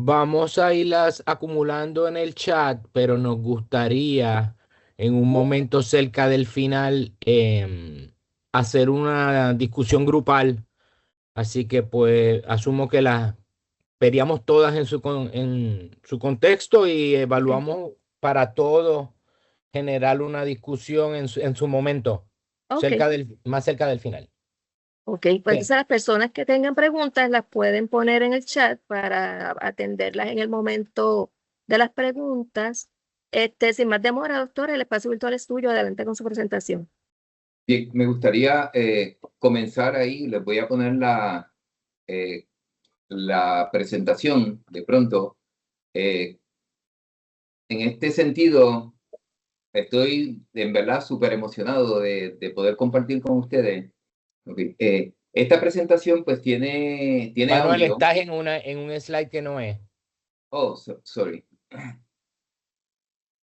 Vamos a irlas acumulando en el chat, pero nos gustaría en un momento cerca del final hacer una discusión grupal. Así que pues asumo que las veríamos todas en su contexto y Ok, evaluamos para todos generar una discusión en su momento, ok, más cerca del final. ok. Pues Bien. entonces las personas que tengan preguntas las pueden poner en el chat para atenderlas en el momento de las preguntas. Sin más demora, doctora, el espacio virtual es tuyo. Adelante con su presentación. Bien, me gustaría comenzar ahí. Les voy a poner eh, la presentación de pronto. Eh, en este sentido, estoy en verdad súper emocionado de poder compartir con ustedes. Ok, esta presentación pues tiene Manuel, audio. estás en un slide que no es, Oh, sorry.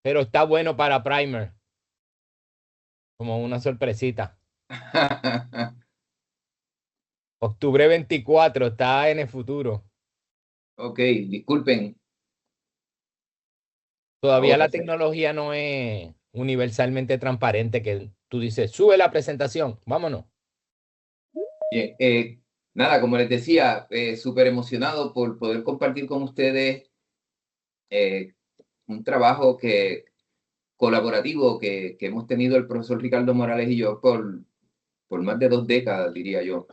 pero está bueno para primer, como una sorpresita. Octubre 24 está en el futuro. Ok, disculpen. Todavía Ahora la sí. tecnología no es universalmente transparente, que tú dices, sube la presentación, vámonos. Bien, nada, como les decía, súper emocionado por poder compartir con ustedes eh, un trabajo colaborativo que hemos tenido el profesor Ricardo Morales y yo por más de 2 décadas, diría yo,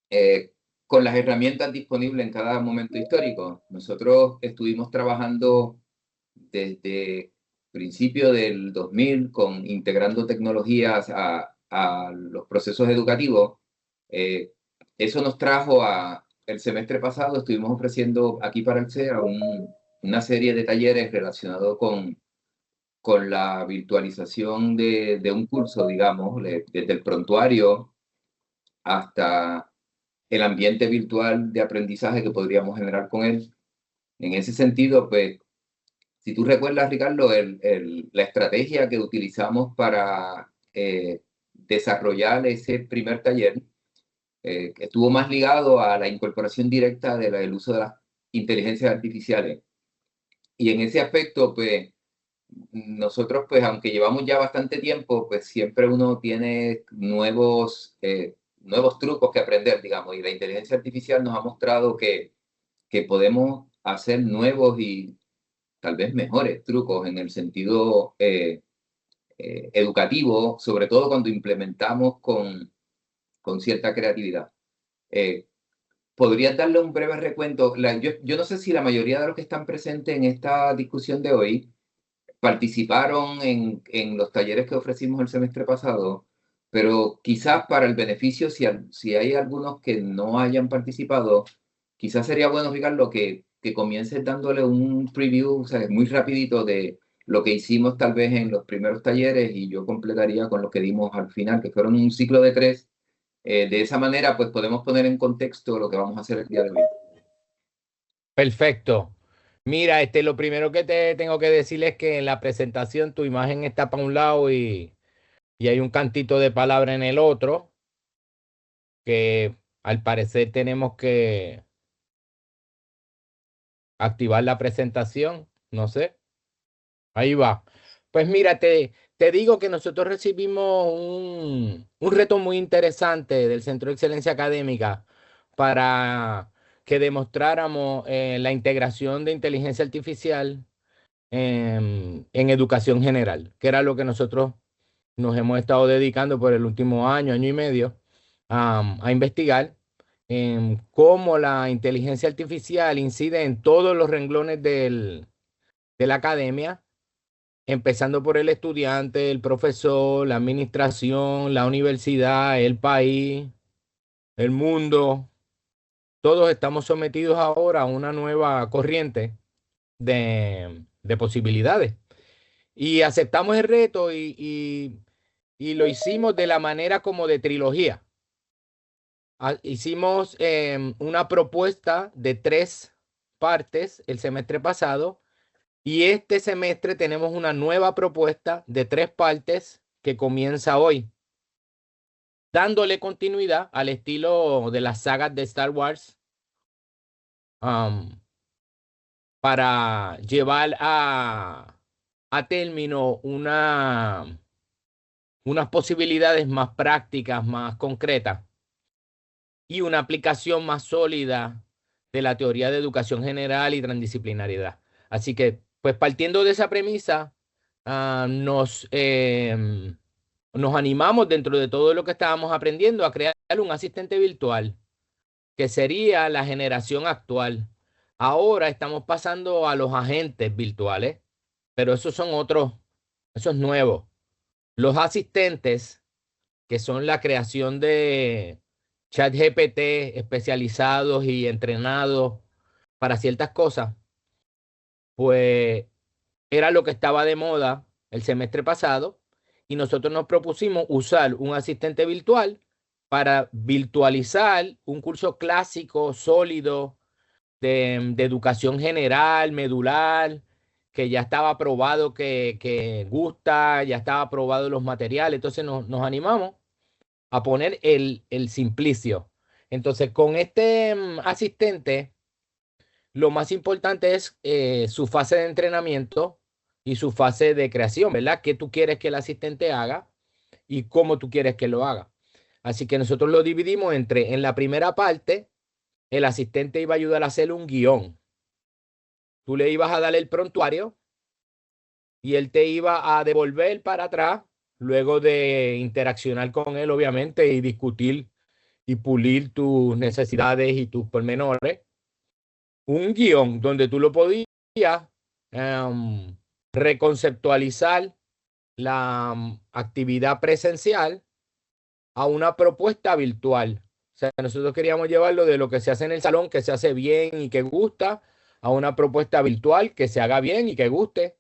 eh, con las herramientas disponibles en cada momento histórico. Nosotros estuvimos trabajando desde principio del 2000 integrando tecnologías a los procesos educativos. Eh, Eso nos trajo el semestre pasado, estuvimos ofreciendo aquí para el CEA una serie de talleres relacionados con la virtualización de un curso, digamos, desde el prontuario hasta el ambiente virtual de aprendizaje que podríamos generar con él. En ese sentido, pues, si tú recuerdas, Ricardo, la estrategia que utilizamos para desarrollar ese primer taller estuvo más ligado a la incorporación directa del uso de las inteligencias artificiales. Y en ese aspecto, pues, nosotros, pues, aunque llevamos ya bastante tiempo, pues siempre uno tiene nuevos trucos que aprender, digamos, y la inteligencia artificial nos ha mostrado que podemos hacer nuevos y tal vez mejores trucos en el sentido educativo, sobre todo cuando implementamos con cierta creatividad. Eh, ¿Podrías darle un breve recuento? Yo no sé si la mayoría de los que están presentes en esta discusión de hoy participaron en los talleres que ofrecimos el semestre pasado, pero quizás para el beneficio, si hay algunos que no hayan participado, quizás sería bueno, Ricardo, que comiences dándole un preview, o sea, muy rapidito de lo que hicimos tal vez en los primeros talleres y yo completaría con lo que dimos al final, que fueron un ciclo de 3. De esa manera, pues podemos poner en contexto lo que vamos a hacer el día de hoy. Perfecto. Mira, lo primero que te tengo que decir es que en la presentación tu imagen está para un lado y hay un cantito de palabra en el otro, que al parecer tenemos que activar la presentación, no sé. Ahí va. Pues mira, te digo que nosotros recibimos un reto muy interesante del Centro de Excelencia Académica para que demostráramos la integración de inteligencia artificial en educación general, que era lo que nosotros nos hemos estado dedicando por el último año, año y medio, a investigar cómo la inteligencia artificial incide en todos los renglones de la academia, empezando por el estudiante, el profesor, la administración, la universidad, el país, el mundo. Todos estamos sometidos ahora a una nueva corriente de posibilidades. Y aceptamos el reto y lo hicimos de la manera como de trilogía. Hicimos una propuesta de 3 partes el semestre pasado y este semestre tenemos una nueva propuesta de 3 partes que comienza hoy, dándole continuidad al estilo de las sagas de Star Wars. para llevar a término unas posibilidades más prácticas, más concretas y una aplicación más sólida de la teoría de educación general y transdisciplinariedad. Así que, pues partiendo de esa premisa, nos animamos dentro de todo lo que estábamos aprendiendo a crear un asistente virtual, que sería la generación actual. Ahora estamos pasando a los agentes virtuales, pero esos son otros, esos nuevos. Los asistentes, que son la creación de ChatGPT especializados y entrenados para ciertas cosas, pues era lo que estaba de moda el semestre pasado y nosotros nos propusimos usar un asistente virtual para virtualizar un curso clásico, sólido, de educación general, medular, que ya estaba probado que gusta, ya estaba probado los materiales. Entonces nos animamos a poner el Simplicio. Entonces, con este asistente, lo más importante es su fase de entrenamiento y su fase de creación, ¿verdad? ¿Qué tú quieres que el asistente haga y cómo tú quieres que lo haga? Así que nosotros lo dividimos entre, en la primera parte, el asistente iba a ayudar a hacer un guión. Tú le ibas a dar el prontuario y él te iba a devolver para atrás, luego de interaccionar con él, obviamente, y discutir y pulir tus necesidades y tus pormenores. Un guión donde tú lo podías reconceptualizar la actividad presencial a una propuesta virtual. O sea, nosotros queríamos llevarlo de lo que se hace en el salón, que se hace bien y que gusta, a una propuesta virtual que se haga bien y que guste.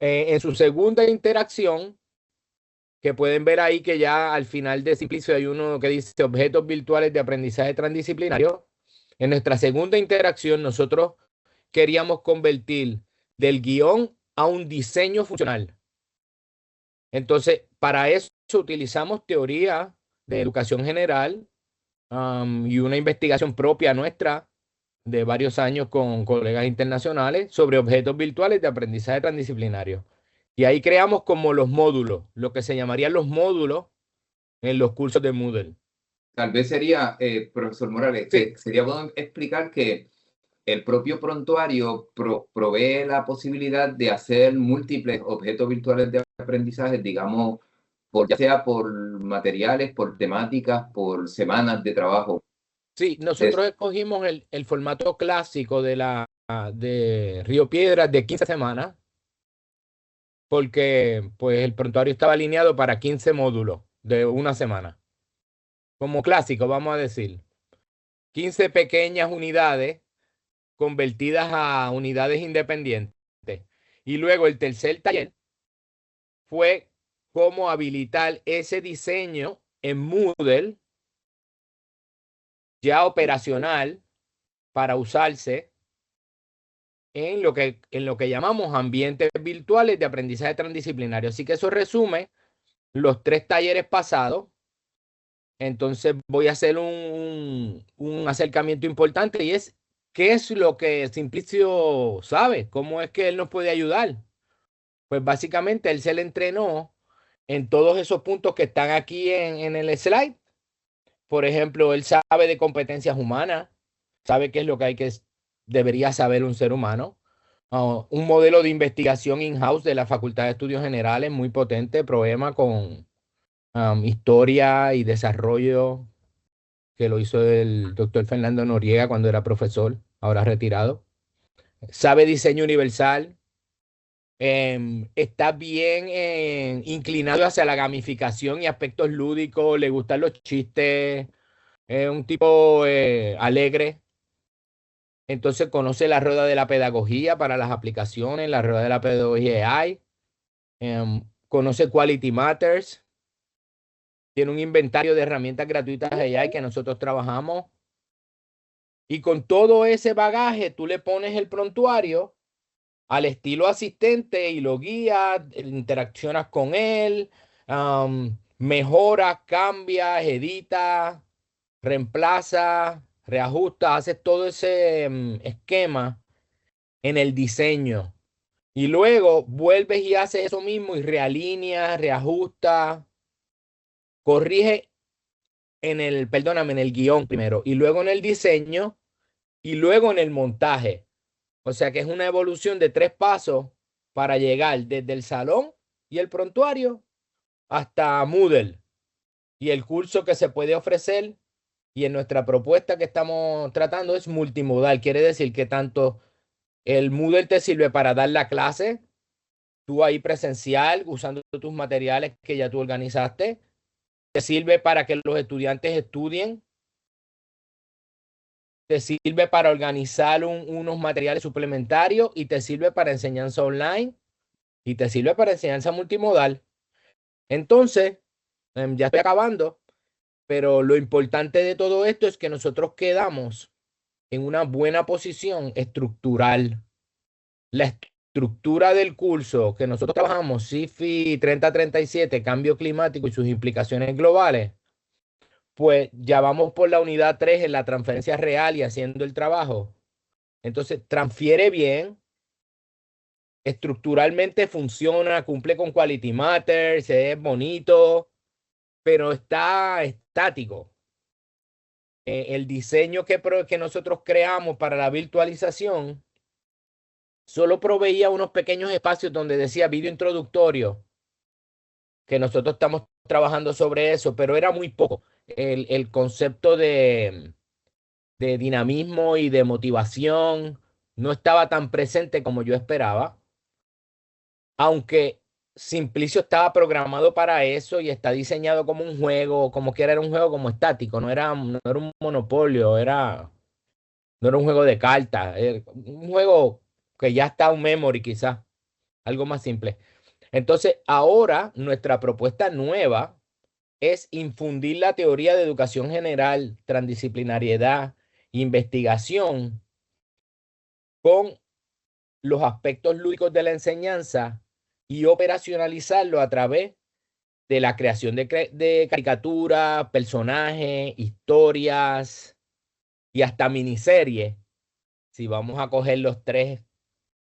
En su segunda interacción, que pueden ver ahí que ya al final de Simplicio hay uno que dice objetos virtuales de aprendizaje transdisciplinario. En nuestra segunda interacción, nosotros queríamos convertir del guión a un diseño funcional. Entonces, para eso utilizamos teoría de educación general y una investigación propia nuestra de varios años con colegas internacionales sobre objetos virtuales de aprendizaje transdisciplinario. Y ahí creamos como los módulos, lo que se llamarían los módulos en los cursos de Moodle. Tal vez sería, profesor Morales, Sí. sería bueno explicar que el propio prontuario provee la posibilidad de hacer múltiples objetos virtuales de aprendizaje, digamos, ya sea por materiales, por temáticas, por semanas de trabajo. Sí, nosotros escogimos el formato clásico de Río Piedras de 15 semanas, porque pues el prontuario estaba alineado para 15 módulos de una semana. Como clásico, vamos a decir. 15 pequeñas unidades convertidas a unidades independientes. Y luego el tercer taller fue cómo habilitar ese diseño en Moodle ya operacional para usarse en lo que llamamos ambientes virtuales de aprendizaje transdisciplinario. Así que eso resume los 3 talleres pasados. Entonces voy a hacer un acercamiento importante y es qué es lo que Simplicio sabe, cómo es que él nos puede ayudar. Pues básicamente él se le entrenó en todos esos puntos que están aquí en el slide. Por ejemplo, él sabe de competencias humanas, sabe qué es lo que debería saber un ser humano. Un modelo de investigación in-house de la Facultad de Estudios Generales muy potente, Proema, con historia y desarrollo, que lo hizo el doctor Fernando Noriega cuando era profesor, ahora retirado. Sabe diseño universal, está bien inclinado hacia la gamificación y aspectos lúdicos, le gustan los chistes, es un tipo alegre. Entonces conoce la rueda de la pedagogía para las aplicaciones, la rueda de la pedagogía AI, conoce Quality Matters, tiene un inventario de herramientas gratuitas AI que nosotros trabajamos. Y con todo ese bagaje, tú le pones el prontuario al estilo asistente y lo guías, interaccionas con él, mejoras, cambias, editas, reemplazas, reajustas, haces todo ese esquema en el diseño. Y luego vuelves y haces eso mismo y realineas, reajustas, corrige perdóname, en el guión primero, y luego en el diseño, y luego en el montaje. O sea que es una evolución de 3 pasos para llegar desde el salón y el prontuario hasta Moodle y el curso que se puede ofrecer. Y en nuestra propuesta que estamos tratando es multimodal. Quiere decir que tanto el Moodle te sirve para dar la clase, tú ahí presencial, usando tus materiales que ya tú organizaste. Te sirve para que los estudiantes estudien. Te sirve para organizar unos materiales suplementarios y te sirve para enseñanza online y te sirve para enseñanza multimodal. Entonces, ya estoy acabando, pero lo importante de todo esto es que nosotros quedamos en una buena posición estructural. La estructura del curso que nosotros trabajamos, SIFI 3037, cambio climático y sus implicaciones globales, pues ya vamos por la unidad 3 en la transferencia real y haciendo el trabajo. Entonces, transfiere bien, estructuralmente funciona, cumple con Quality Matter, se ve bonito, pero está estático. El diseño que nosotros creamos para la virtualización solo proveía unos pequeños espacios donde decía video introductorio, que nosotros estamos trabajando sobre eso, pero era muy poco. El concepto de dinamismo y de motivación no estaba tan presente como yo esperaba, aunque Simplicio estaba programado para eso y está diseñado como un juego, como que era un juego como estático, no era un monopolio, no era un juego de cartas, era un juego que ya está un memory quizás, algo más simple. Entonces, ahora nuestra propuesta nueva es infundir la teoría de educación general, transdisciplinariedad, investigación con los aspectos lúdicos de la enseñanza y operacionalizarlo a través de la creación de caricaturas, personajes, historias y hasta miniseries. Si vamos a coger los 3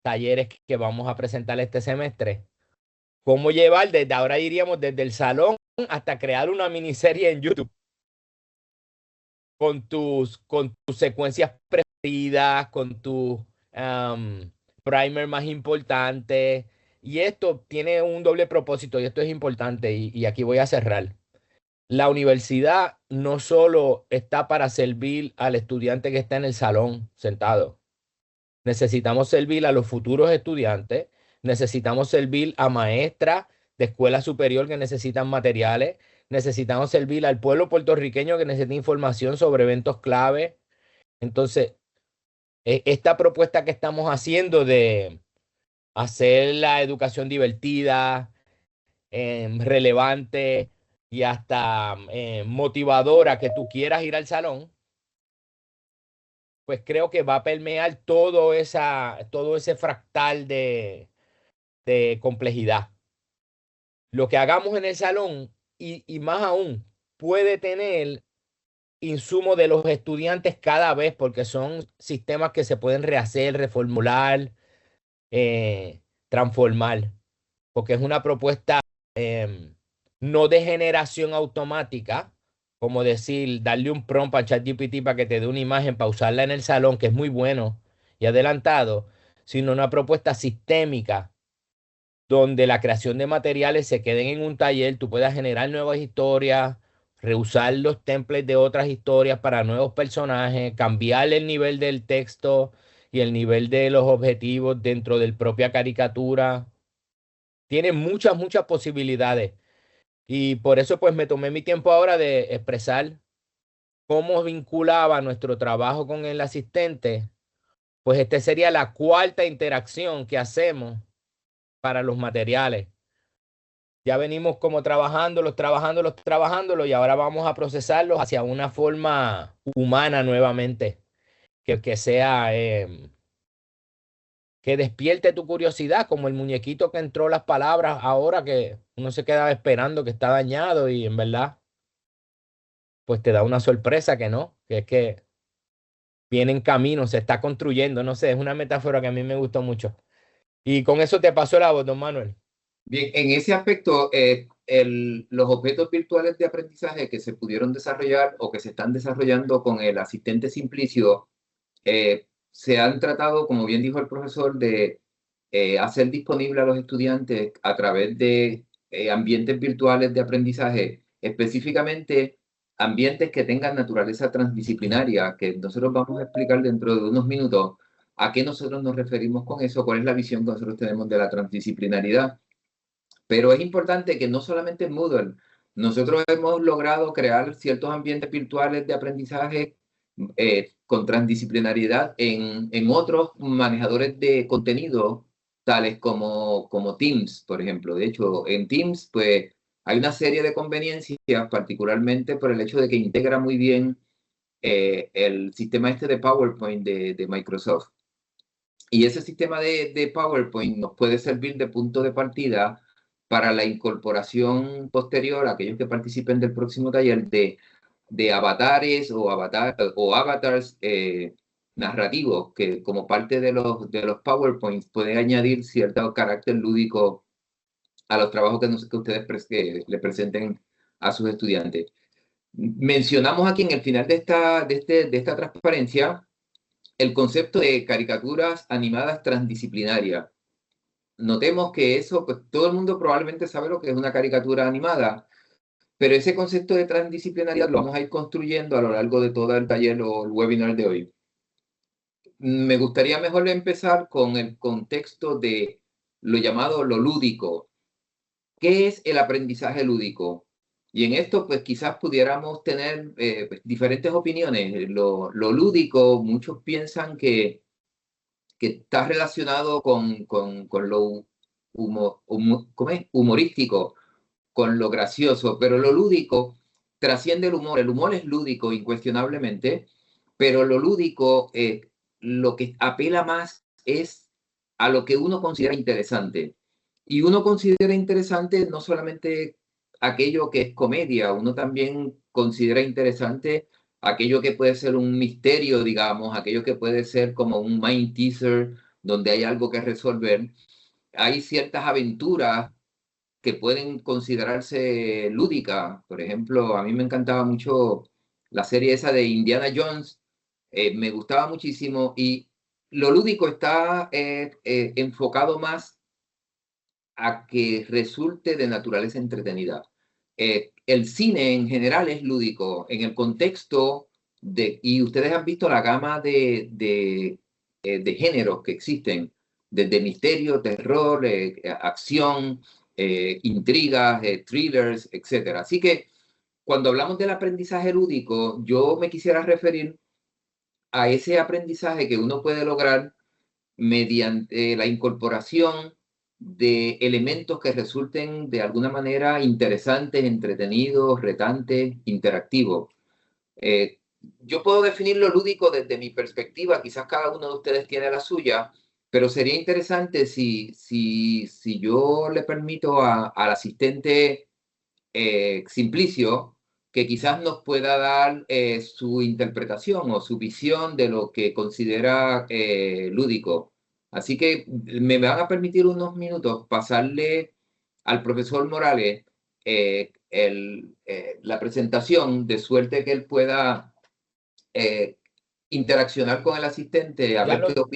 talleres que vamos a presentar este semestre, cómo llevar desde ahora iríamos desde el salón hasta crear una miniserie en YouTube con tus secuencias preferidas, con tus primer más importantes. Y esto tiene un doble propósito y esto es importante y aquí voy a cerrar. La universidad no solo está para servir al estudiante que está en el salón sentado. Necesitamos servir a los futuros estudiantes, necesitamos servir a maestras de escuela superior que necesitan materiales, necesitamos servir al pueblo puertorriqueño que necesita información sobre eventos clave. Entonces, esta propuesta que estamos haciendo de hacer la educación divertida, relevante y hasta motivadora, que tú quieras ir al salón, pues creo que va a permear todo ese fractal de complejidad. Lo que hagamos en el salón y más aún puede tener insumo de los estudiantes cada vez porque son sistemas que se pueden rehacer, reformular, transformar, porque es una propuesta no de generación automática, como decir, darle un prompt a ChatGPT para que te dé una imagen, para usarla en el salón, que es muy bueno y adelantado, sino una propuesta sistémica donde la creación de materiales se queden en un taller, tú puedas generar nuevas historias, reusar los templates de otras historias para nuevos personajes, cambiar el nivel del texto y el nivel de los objetivos dentro de la propia caricatura. Tiene muchas, muchas posibilidades. Y por eso pues me tomé mi tiempo ahora de expresar cómo vinculaba nuestro trabajo con el asistente. Pues esta sería la 4ª interacción que hacemos para los materiales. Ya venimos como trabajándolos y ahora vamos a procesarlos hacia una forma humana nuevamente, que sea, que despierte tu curiosidad, como el muñequito que entró las palabras ahora que uno se quedaba esperando que está dañado y en verdad, pues te da una sorpresa que no, que es que viene en camino, se está construyendo, no sé, es una metáfora que a mí me gustó mucho. Y con eso te paso la voz, don Manuel. Bien, en ese aspecto, los objetos virtuales de aprendizaje que se pudieron desarrollar o que se están desarrollando con el asistente Simplicio se han tratado, como bien dijo el profesor, de hacer disponible a los estudiantes a través de ambientes virtuales de aprendizaje, específicamente ambientes que tengan naturaleza transdisciplinaria, que nosotros vamos a explicar dentro de unos minutos a qué nosotros nos referimos con eso, cuál es la visión que nosotros tenemos de la transdisciplinaridad. Pero es importante que no solamente en Moodle, nosotros hemos logrado crear ciertos ambientes virtuales de aprendizaje con transdisciplinariedad en otros manejadores de contenido, tales como Teams, por ejemplo. De hecho, en Teams, pues hay una serie de conveniencias, particularmente por el hecho de que integra muy bien el sistema este de PowerPoint de Microsoft. Y ese sistema de PowerPoint nos puede servir de punto de partida para la incorporación posterior a aquellos que participen del próximo taller de avatares o avatars narrativos que como parte de los PowerPoints pueden añadir cierto carácter lúdico a los trabajos que ustedes le presenten a sus estudiantes. Mencionamos aquí en el final de esta transparencia el concepto de caricaturas animadas transdisciplinarias. Notemos que eso, pues todo el mundo probablemente sabe lo que es una caricatura animada, pero ese concepto de transdisciplinaridad lo vamos a ir construyendo a lo largo de todo el taller o el webinar de hoy. Me gustaría mejor empezar con el contexto de lo llamado lo lúdico. ¿Qué es el aprendizaje lúdico? Y en esto, pues quizás pudiéramos tener pues, diferentes opiniones. Lo lúdico, muchos piensan que está relacionado con lo ¿cómo es? Humorístico, con lo gracioso, pero lo lúdico trasciende el humor. El humor es lúdico, incuestionablemente, pero lo lúdico, lo que apela más es a lo que uno considera interesante. Y uno considera interesante no solamente aquello que es comedia, uno también considera interesante aquello que puede ser un misterio, digamos, aquello que puede ser como un mind teaser, donde hay algo que resolver. Hay ciertas aventuras que pueden considerarse lúdicas. Por ejemplo, a mí me encantaba mucho la serie esa de Indiana Jones, me gustaba muchísimo y lo lúdico está enfocado más a que resulte de naturaleza entretenida. El cine en general es lúdico en el contexto y ustedes han visto la gama de géneros que existen, desde misterio, terror, acción, intrigas, thrillers, etc. Así que cuando hablamos del aprendizaje lúdico, yo me quisiera referir a ese aprendizaje que uno puede lograr mediante la incorporación de elementos que resulten de alguna manera interesantes, entretenidos, retantes, interactivos. Yo puedo definir lo lúdico desde mi perspectiva, quizás cada uno de ustedes tiene la suya, pero sería interesante si yo le permito al asistente Simplicio que quizás nos pueda dar su interpretación o su visión de lo que considera lúdico. Así que me van a permitir unos minutos pasarle al profesor Morales la presentación, de suerte que él pueda interaccionar con el asistente, a Ya ver lo,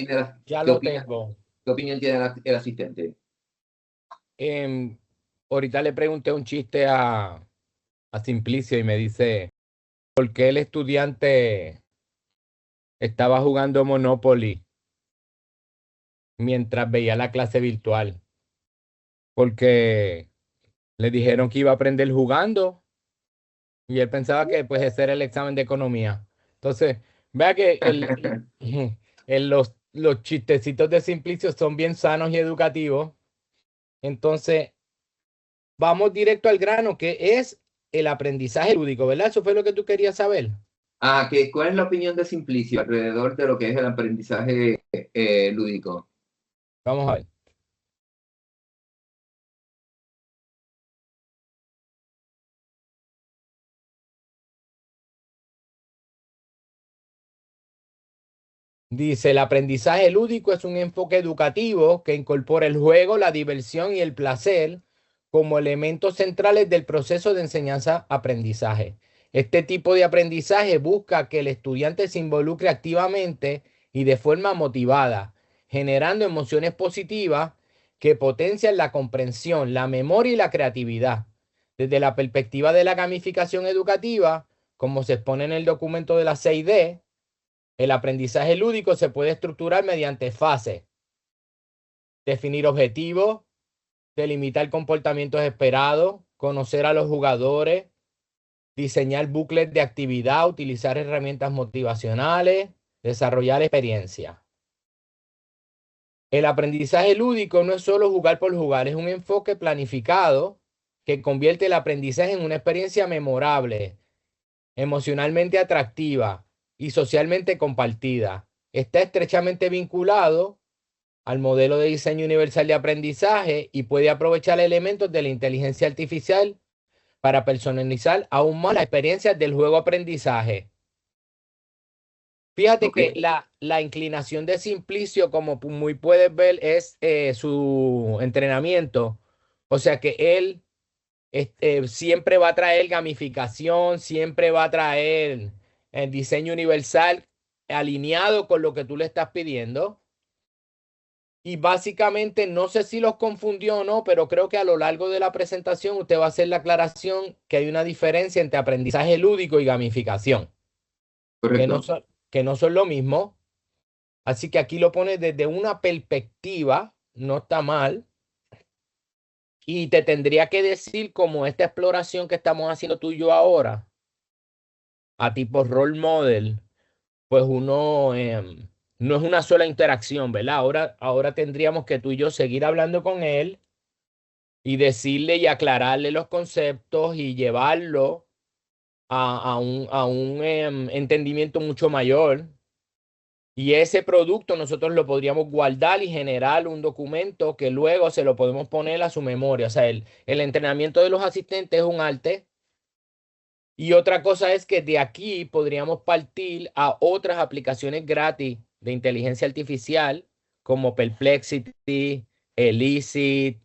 ya lo tengo. qué opinión tiene el asistente. Ahorita le pregunté un chiste a Simplicio y me dice, ¿por qué el estudiante estaba jugando Monopoly mientras veía la clase virtual? Porque le dijeron que iba a aprender jugando y él pensaba que pues ese era el examen de economía. Entonces, vea que los chistecitos de Simplicio son bien sanos y educativos. Entonces, vamos directo al grano, que es el aprendizaje lúdico, ¿verdad? Eso fue lo que tú querías saber. ¿Cuál es la opinión de Simplicio alrededor de lo que es el aprendizaje lúdico? Vamos a ver. Dice, el aprendizaje lúdico es un enfoque educativo que incorpora el juego, la diversión y el placer como elementos centrales del proceso de enseñanza-aprendizaje. Este tipo de aprendizaje busca que el estudiante se involucre activamente y de forma motivada, generando emociones positivas que potencian la comprensión, la memoria y la creatividad. Desde la perspectiva de la gamificación educativa, como se expone en el documento de la 6D, el aprendizaje lúdico se puede estructurar mediante fases: definir objetivos, delimitar comportamientos esperados, conocer a los jugadores, diseñar bucles de actividad, utilizar herramientas motivacionales, desarrollar experiencias. El aprendizaje lúdico no es solo jugar por jugar, es un enfoque planificado que convierte el aprendizaje en una experiencia memorable, emocionalmente atractiva y socialmente compartida. Está estrechamente vinculado al modelo de diseño universal de aprendizaje y puede aprovechar elementos de la inteligencia artificial para personalizar aún más las experiencias del juego aprendizaje. Fíjate que la inclinación de Simplicio, como muy puedes ver, es su entrenamiento. O sea que él siempre va a traer gamificación, siempre va a traer el diseño universal alineado con lo que tú le estás pidiendo. Y básicamente, no sé si los confundió o no, pero creo que a lo largo de la presentación usted va a hacer la aclaración que hay una diferencia entre aprendizaje lúdico y gamificación, Correcto. que no son lo mismo. Así que aquí lo pone desde una perspectiva, no está mal. Y te tendría que decir, como esta exploración que estamos haciendo tú y yo ahora, a tipo role model, pues uno no es una sola interacción, ¿verdad? Ahora tendríamos que tú y yo seguir hablando con él y decirle y aclararle los conceptos y llevarlo a un entendimiento mucho mayor. Y ese producto nosotros lo podríamos guardar y generar un documento que luego se lo podemos poner a su memoria. O sea, el entrenamiento de los asistentes es un arte. Y otra cosa es que de aquí podríamos partir a otras aplicaciones gratis de inteligencia artificial como Perplexity, Elicit,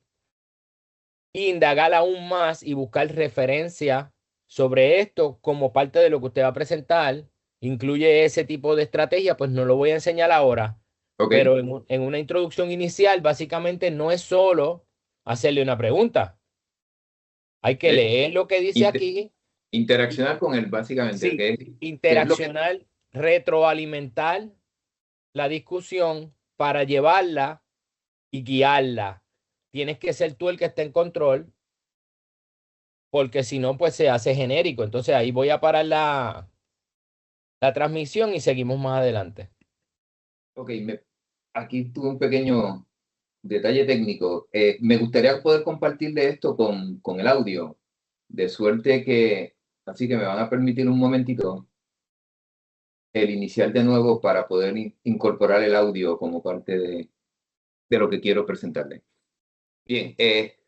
indagar aún más y buscar referencia sobre esto como parte de lo que usted va a presentar. Incluye ese tipo de estrategia, pues no lo voy a enseñar ahora, Ok. pero en una introducción inicial, básicamente no es solo hacerle una pregunta. Hay que Es leer lo que dice inter- aquí. interaccionar con él, básicamente, Sí, que es lo que... interaccionar, retroalimentar la discusión para llevarla y guiarla. Tienes que ser tú el que esté en control, porque si no, pues se hace genérico. Entonces ahí voy a parar la transmisión y seguimos más adelante. Ok, aquí tuve un pequeño detalle técnico. Me gustaría poder compartirle esto con el audio, de suerte que, así que me van a permitir un momentito el iniciar de nuevo para poder incorporar el audio como parte de lo que quiero presentarle. Bien,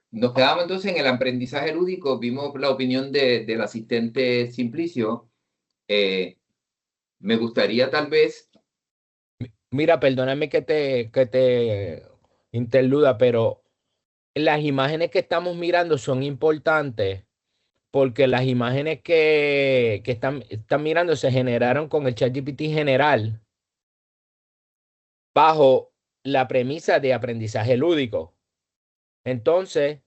nos quedamos entonces en el aprendizaje lúdico. Vimos la opinión del asistente Simplicio. Me gustaría tal vez... Mira, perdóname que te interluda, pero las imágenes que estamos mirando son importantes porque las imágenes que están mirando se generaron con el ChatGPT general bajo la premisa de aprendizaje lúdico. Entonces,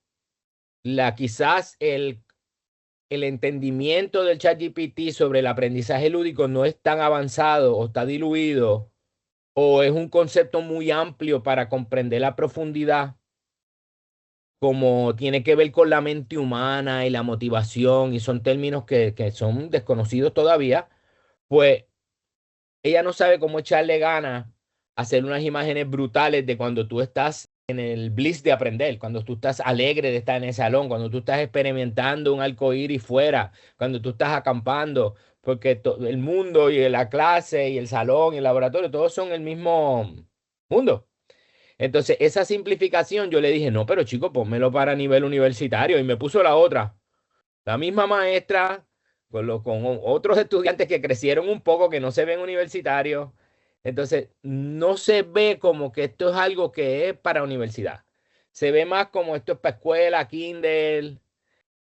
quizás el entendimiento del ChatGPT sobre el aprendizaje lúdico no es tan avanzado o está diluido o es un concepto muy amplio para comprender la profundidad, como tiene que ver con la mente humana y la motivación, y son términos que son desconocidos todavía. Pues ella no sabe cómo echarle ganas a hacer unas imágenes brutales de cuando tú estás en el bliss de aprender, cuando tú estás alegre de estar en el salón, cuando tú estás experimentando un arcoíris fuera, cuando tú estás acampando, porque el mundo y la clase y el salón y el laboratorio, todos son el mismo mundo. Entonces, esa simplificación yo le dije, no, pero chico, pónmelo para nivel universitario y me puso la otra. La misma maestra con otros estudiantes que crecieron un poco, que no se ven universitarios, Entonces, no se ve como que esto es algo que es para universidad. Se ve más como esto es para escuela, Kindle,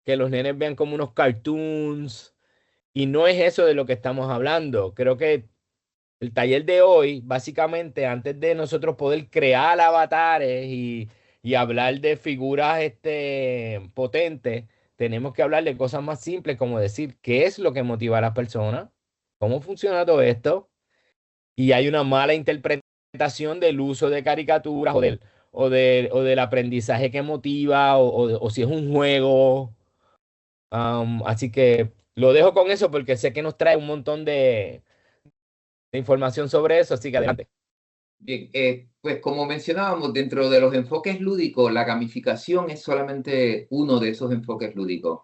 que los nenes vean como unos cartoons. Y no es eso de lo que estamos hablando. Creo que el taller de hoy, básicamente, antes de nosotros poder crear avatares y hablar de figuras potentes, tenemos que hablar de cosas más simples, como decir qué es lo que motiva a las personas, cómo funciona todo esto, y hay una mala interpretación del uso de caricaturas o del aprendizaje que motiva, o si es un juego. Así que lo dejo con eso porque sé que nos trae un montón de información sobre eso, así que adelante. Bien, pues como mencionábamos, dentro de los enfoques lúdicos, la gamificación es solamente uno de esos enfoques lúdicos.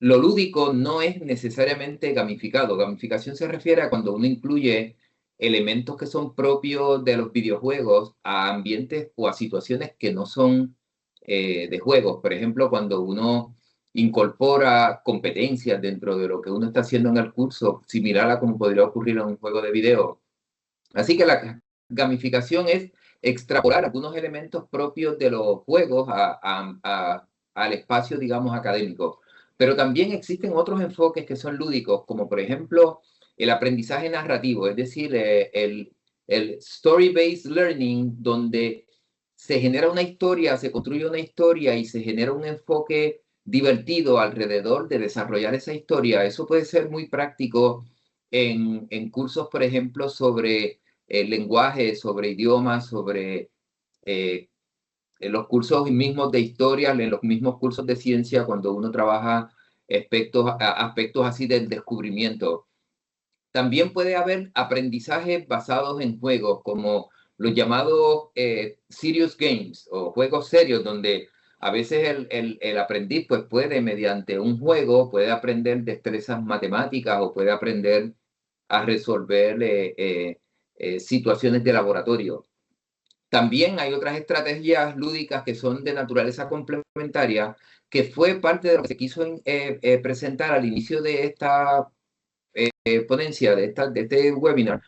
Lo lúdico no es necesariamente gamificado. Gamificación se refiere a cuando uno incluye elementos que son propios de los videojuegos a ambientes o a situaciones que no son de juegos. Por ejemplo, cuando uno incorpora competencias dentro de lo que uno está haciendo en el curso, similar a como podría ocurrir en un juego de video. Así que la gamificación es extrapolar algunos elementos propios de los juegos al espacio, digamos, académico. Pero también existen otros enfoques que son lúdicos, como por ejemplo el aprendizaje narrativo, es decir, el story-based learning, donde se genera una historia, se construye una historia y se genera un enfoque divertido alrededor de desarrollar esa historia. Eso puede ser muy práctico en cursos, por ejemplo, sobre lenguaje, sobre idiomas, sobre en los cursos mismos de historia, en los mismos cursos de ciencia, cuando uno trabaja aspectos así del descubrimiento. También puede haber aprendizajes basados en juegos, como los llamados serious games o juegos serios, donde a veces el aprendiz pues puede, mediante un juego, puede aprender destrezas matemáticas o puede aprender a resolver situaciones de laboratorio. También hay otras estrategias lúdicas que son de naturaleza complementaria, que fue parte de lo que se quiso presentar al inicio de esta ponencia, de este webinar,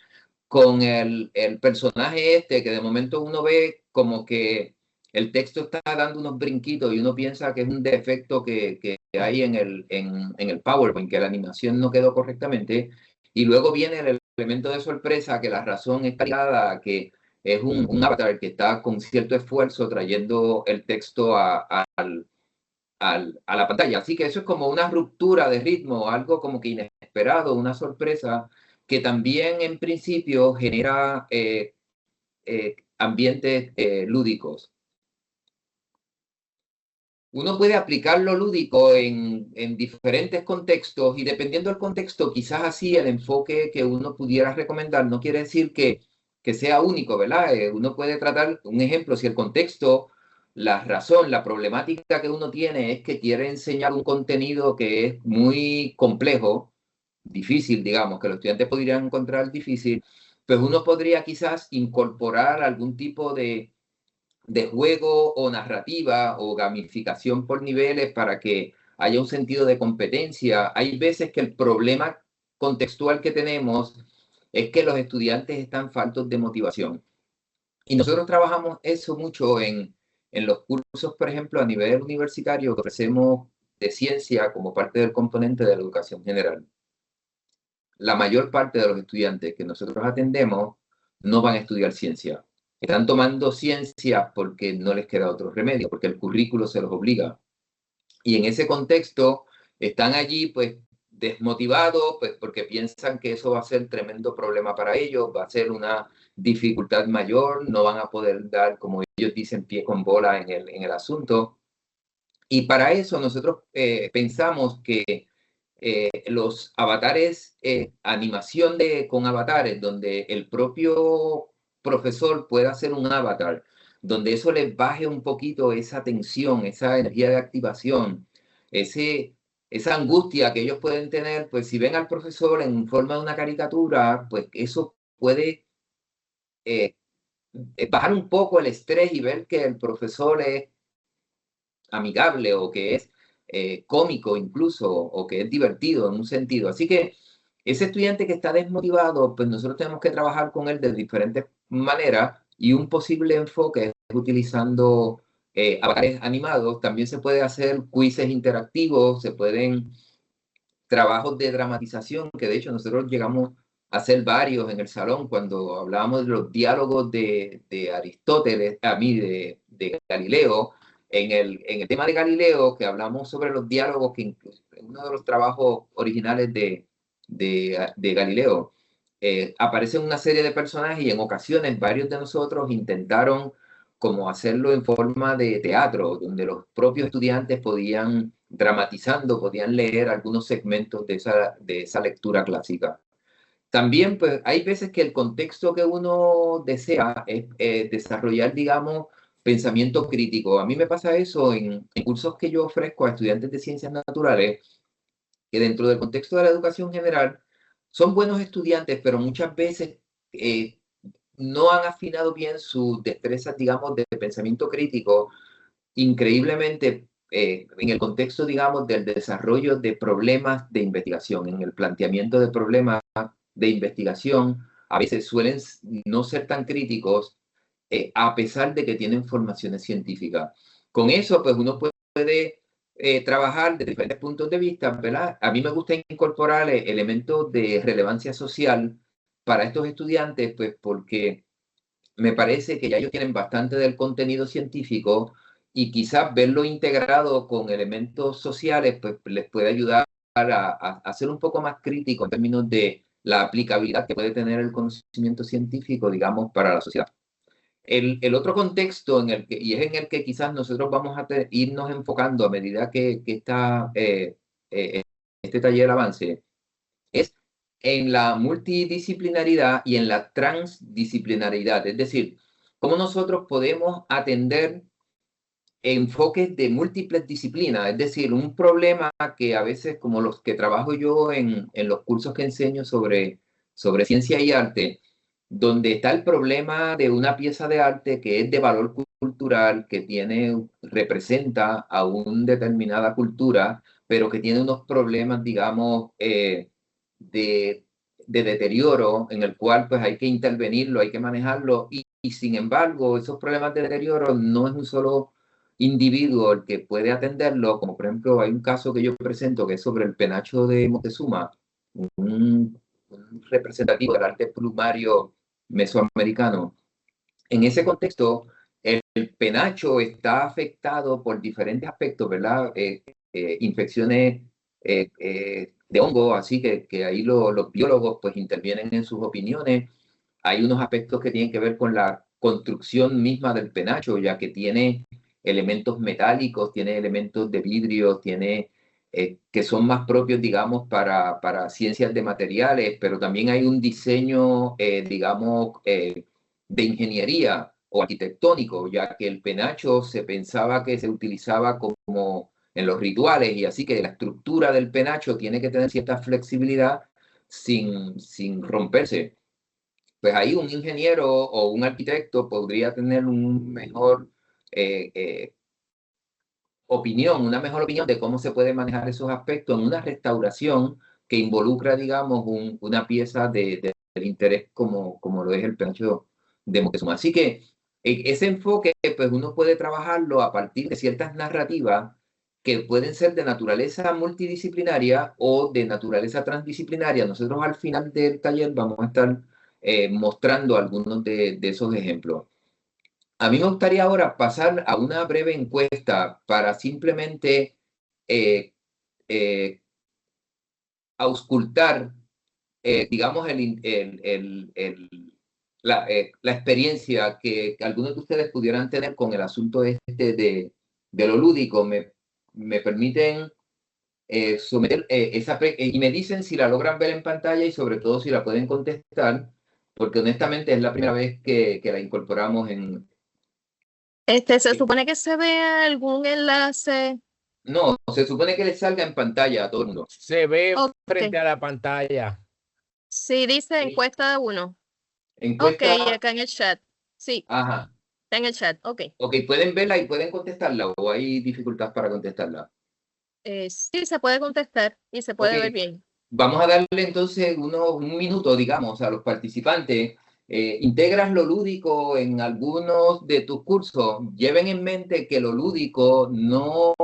con el personaje que de momento uno ve como que el texto está dando unos brinquitos y uno piensa que es un defecto que hay en el PowerPoint, que la animación no quedó correctamente, y luego viene el elemento de sorpresa, que la razón está ligada a que es un avatar que está con cierto esfuerzo trayendo el texto a la pantalla. Así que eso es como una ruptura de ritmo, algo como que inesperado, una sorpresa que también en principio genera ambientes lúdicos. Uno puede aplicar lo lúdico en diferentes contextos y dependiendo del contexto, quizás así el enfoque que uno pudiera recomendar no quiere decir que sea único, ¿verdad? Uno puede tratar, un ejemplo, si el contexto, la razón, la problemática que uno tiene es que quiere enseñar un contenido que es muy complejo, difícil, digamos, que los estudiantes podrían encontrar difícil, pues uno podría quizás incorporar algún tipo de juego o narrativa o gamificación por niveles para que haya un sentido de competencia. Hay veces que el problema contextual que tenemos es que los estudiantes están faltos de motivación. Y nosotros trabajamos eso mucho en los cursos, por ejemplo, a nivel universitario que ofrecemos de ciencia como parte del componente de la educación general. La mayor parte de los estudiantes que nosotros atendemos no van a estudiar ciencia. Están tomando ciencia porque no les queda otro remedio, porque el currículo se los obliga. Y en ese contexto están allí pues desmotivados, pues porque piensan que eso va a ser tremendo problema para ellos, va a ser una dificultad mayor, no van a poder dar, como ellos dicen, pie con bola en el asunto. Y para eso nosotros pensamos que los avatares, animación con avatares, donde el propio profesor pueda hacer un avatar, donde eso les baje un poquito esa tensión, esa energía de activación, esa angustia que ellos pueden tener, pues si ven al profesor en forma de una caricatura, pues eso puede bajar un poco el estrés y ver que el profesor es amigable o que es cómico incluso, o que es divertido en un sentido. Así que Ese estudiante que está desmotivado, pues nosotros tenemos que trabajar con él de diferentes maneras y un posible enfoque es utilizando avatares animados. También se puede hacer quizzes interactivos, se pueden trabajos de dramatización, que de hecho nosotros llegamos a hacer varios en el salón cuando hablábamos de los diálogos de Aristóteles, a mí de Galileo. En el tema de Galileo, que hablamos sobre los diálogos, que incluso en uno de los trabajos originales de Galileo, aparecen una serie de personajes y en ocasiones varios de nosotros intentaron como hacerlo en forma de teatro, donde los propios estudiantes podían, dramatizando, podían leer algunos segmentos de esa lectura clásica. También, pues, hay veces que el contexto que uno desea es desarrollar, digamos, pensamiento crítico. A mí me pasa eso en cursos que yo ofrezco a estudiantes de ciencias naturales, que dentro del contexto de la educación general son buenos estudiantes, pero muchas veces no han afinado bien sus destrezas, digamos, de pensamiento crítico, increíblemente en el contexto, digamos, del desarrollo de problemas de investigación, en el planteamiento de problemas de investigación, a veces suelen no ser tan críticos, a pesar de que tienen formaciones científicas. Con eso, pues uno puede trabajar de diferentes puntos de vista, ¿verdad? A mí me gusta incorporar elementos de relevancia social para estos estudiantes, pues porque me parece que ya ellos tienen bastante del contenido científico y quizás verlo integrado con elementos sociales, pues les puede ayudar a ser un poco más crítico en términos de la aplicabilidad que puede tener el conocimiento científico, digamos, para la sociedad. El otro contexto en el que, y es en el que quizás nosotros vamos a irnos enfocando a medida que este taller avance, es en la multidisciplinaridad y en la transdisciplinaridad. Es decir, cómo nosotros podemos atender enfoques de múltiples disciplinas. Es decir, un problema que a veces, como los que trabajo yo en los cursos que enseño sobre ciencia y arte, donde está el problema de una pieza de arte que es de valor cultural, que representa a una determinada cultura, pero que tiene unos problemas, digamos, de deterioro, en el cual pues hay que intervenirlo, hay que manejarlo, y sin embargo, esos problemas de deterioro no es un solo individuo el que puede atenderlo, como por ejemplo hay un caso que yo presento que es sobre el penacho de Moctezuma, un representativo del arte plumario mesoamericano. En ese contexto, el penacho está afectado por diferentes aspectos, ¿verdad? Infecciones de hongo, así que ahí los biólogos pues intervienen en sus opiniones. Hay unos aspectos que tienen que ver con la construcción misma del penacho, ya que tiene elementos metálicos, tiene elementos de vidrio, tiene que son más propios, digamos, para ciencias de materiales, pero también hay un diseño, digamos, de ingeniería o arquitectónico, ya que el penacho se pensaba que se utilizaba como en los rituales, y así que la estructura del penacho tiene que tener cierta flexibilidad sin romperse. Pues ahí un ingeniero o un arquitecto podría tener un mejor una mejor opinión de cómo se puede manejar esos aspectos en una restauración que involucra, digamos, una pieza del interés como lo es el penacho de Moctezuma. Así que ese enfoque, pues uno puede trabajarlo a partir de ciertas narrativas que pueden ser de naturaleza multidisciplinaria o de naturaleza transdisciplinaria. Nosotros al final del taller vamos a estar mostrando algunos de esos ejemplos. A mí me gustaría ahora pasar a una breve encuesta para simplemente eh, eh, auscultar, digamos, la experiencia que algunos de ustedes pudieran tener con el asunto este de lo lúdico. Me permiten someter y me dicen si la logran ver en pantalla y sobre todo si la pueden contestar, porque honestamente es la primera vez que la incorporamos en... Se supone que se vea algún enlace. No, se supone que les salga en pantalla a todo el mundo. Se ve Ok. frente a la pantalla. Sí, dice Sí. encuesta 1. Encuesta. Ok, acá en el chat. Sí, Ajá. está en el chat. Ok. Ok, pueden verla y pueden contestarla o hay dificultad para contestarla. Sí, se puede contestar y se Ok, puede ver bien. vamos a darle entonces un minuto, digamos, a los participantes. Integras lo lúdico en algunos de tus cursos. Lleven en mente que lo lúdico no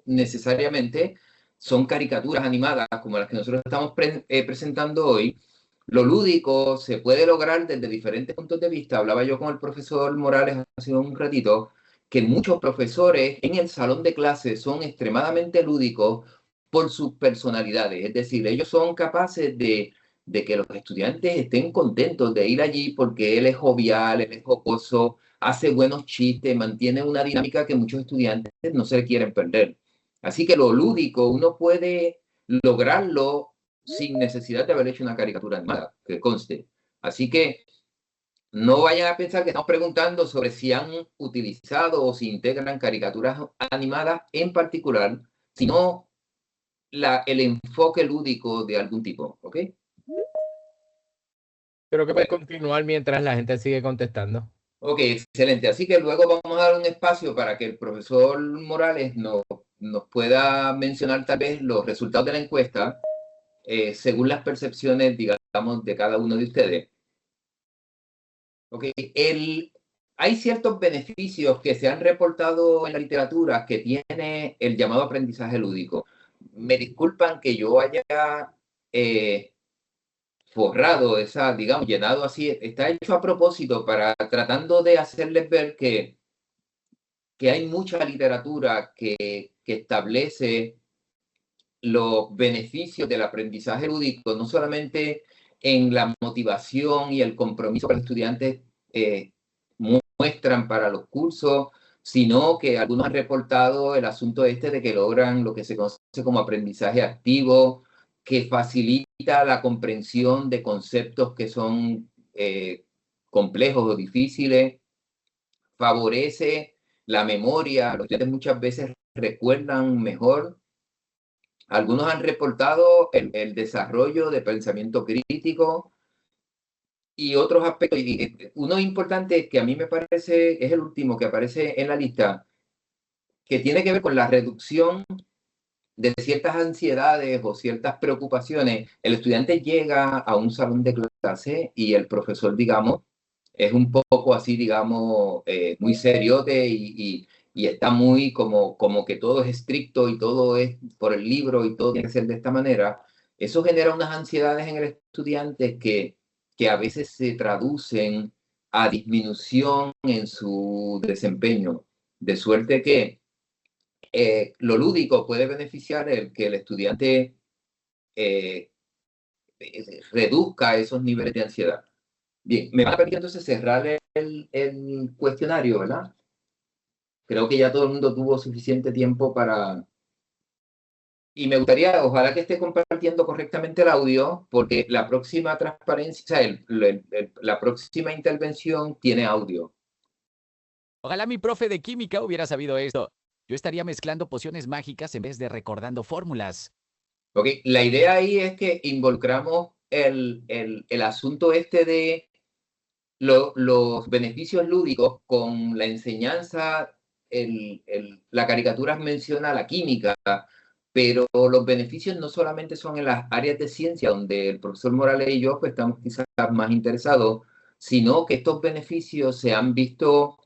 necesariamente son caricaturas animadas como las que nosotros estamos presentando hoy. Lo lúdico se puede lograr desde diferentes puntos de vista. Hablaba yo con el profesor Morales hace un ratito, que muchos profesores en el salón de clases son extremadamente lúdicos por sus personalidades. Es decir, ellos son capaces de que los estudiantes estén contentos de ir allí porque él es jovial, él es jocoso, hace buenos chistes, mantiene una dinámica que muchos estudiantes no se quieren perder. Así que lo lúdico uno puede lograrlo sin necesidad de haber hecho una caricatura animada, que conste. Así que no vayan a pensar que estamos preguntando sobre si han utilizado o si integran caricaturas animadas en particular, sino el enfoque lúdico de algún tipo, ¿ok? Creo que puedes continuar mientras la gente sigue contestando. Ok, excelente. Así que luego vamos a dar un espacio para que el profesor Morales nos pueda mencionar tal vez los resultados de la encuesta según las percepciones, digamos, de cada uno de ustedes. Ok, hay ciertos beneficios que se han reportado en la literatura que tiene el llamado aprendizaje lúdico. Me disculpan que yo haya forrado esa, digamos, llenado así, está hecho a propósito para tratando de hacerles ver que hay mucha literatura que establece los beneficios del aprendizaje lúdico, no solamente en la motivación y el compromiso que los estudiantes muestran para los cursos, sino que algunos han reportado el asunto este de que logran lo que se conoce como aprendizaje activo, que facilita la comprensión de conceptos que son complejos o difíciles, favorece la memoria, los estudiantes muchas veces recuerdan mejor. Algunos han reportado el desarrollo de pensamiento crítico y otros aspectos. Y uno importante que a mí me parece, es el último que aparece en la lista, que tiene que ver con la reducción de ciertas ansiedades o ciertas preocupaciones. El estudiante llega a un salón de clase y el profesor, digamos, es un poco así, digamos, muy seriote y está muy como que todo es estricto y todo es por el libro y todo tiene que ser de esta manera. Eso genera unas ansiedades en el estudiante que a veces se traducen a disminución en su desempeño, de suerte que lo lúdico puede beneficiar el que el estudiante reduzca esos niveles de ansiedad. Bien, me va a permitir entonces cerrar el cuestionario, ¿verdad? Creo que ya todo el mundo tuvo suficiente tiempo para... Y me gustaría, ojalá que esté compartiendo correctamente el audio, porque la próxima transparencia, o sea, la próxima intervención tiene audio. Ojalá mi profe de química hubiera sabido esto. Yo estaría mezclando pociones mágicas en vez de recordando fórmulas. Ok, la idea ahí es que involucramos el asunto este de los beneficios lúdicos con la enseñanza. La caricatura menciona la química, pero los beneficios no solamente son en las áreas de ciencia, donde el profesor Morales y yo pues, estamos quizás más interesados, sino que estos beneficios se han visto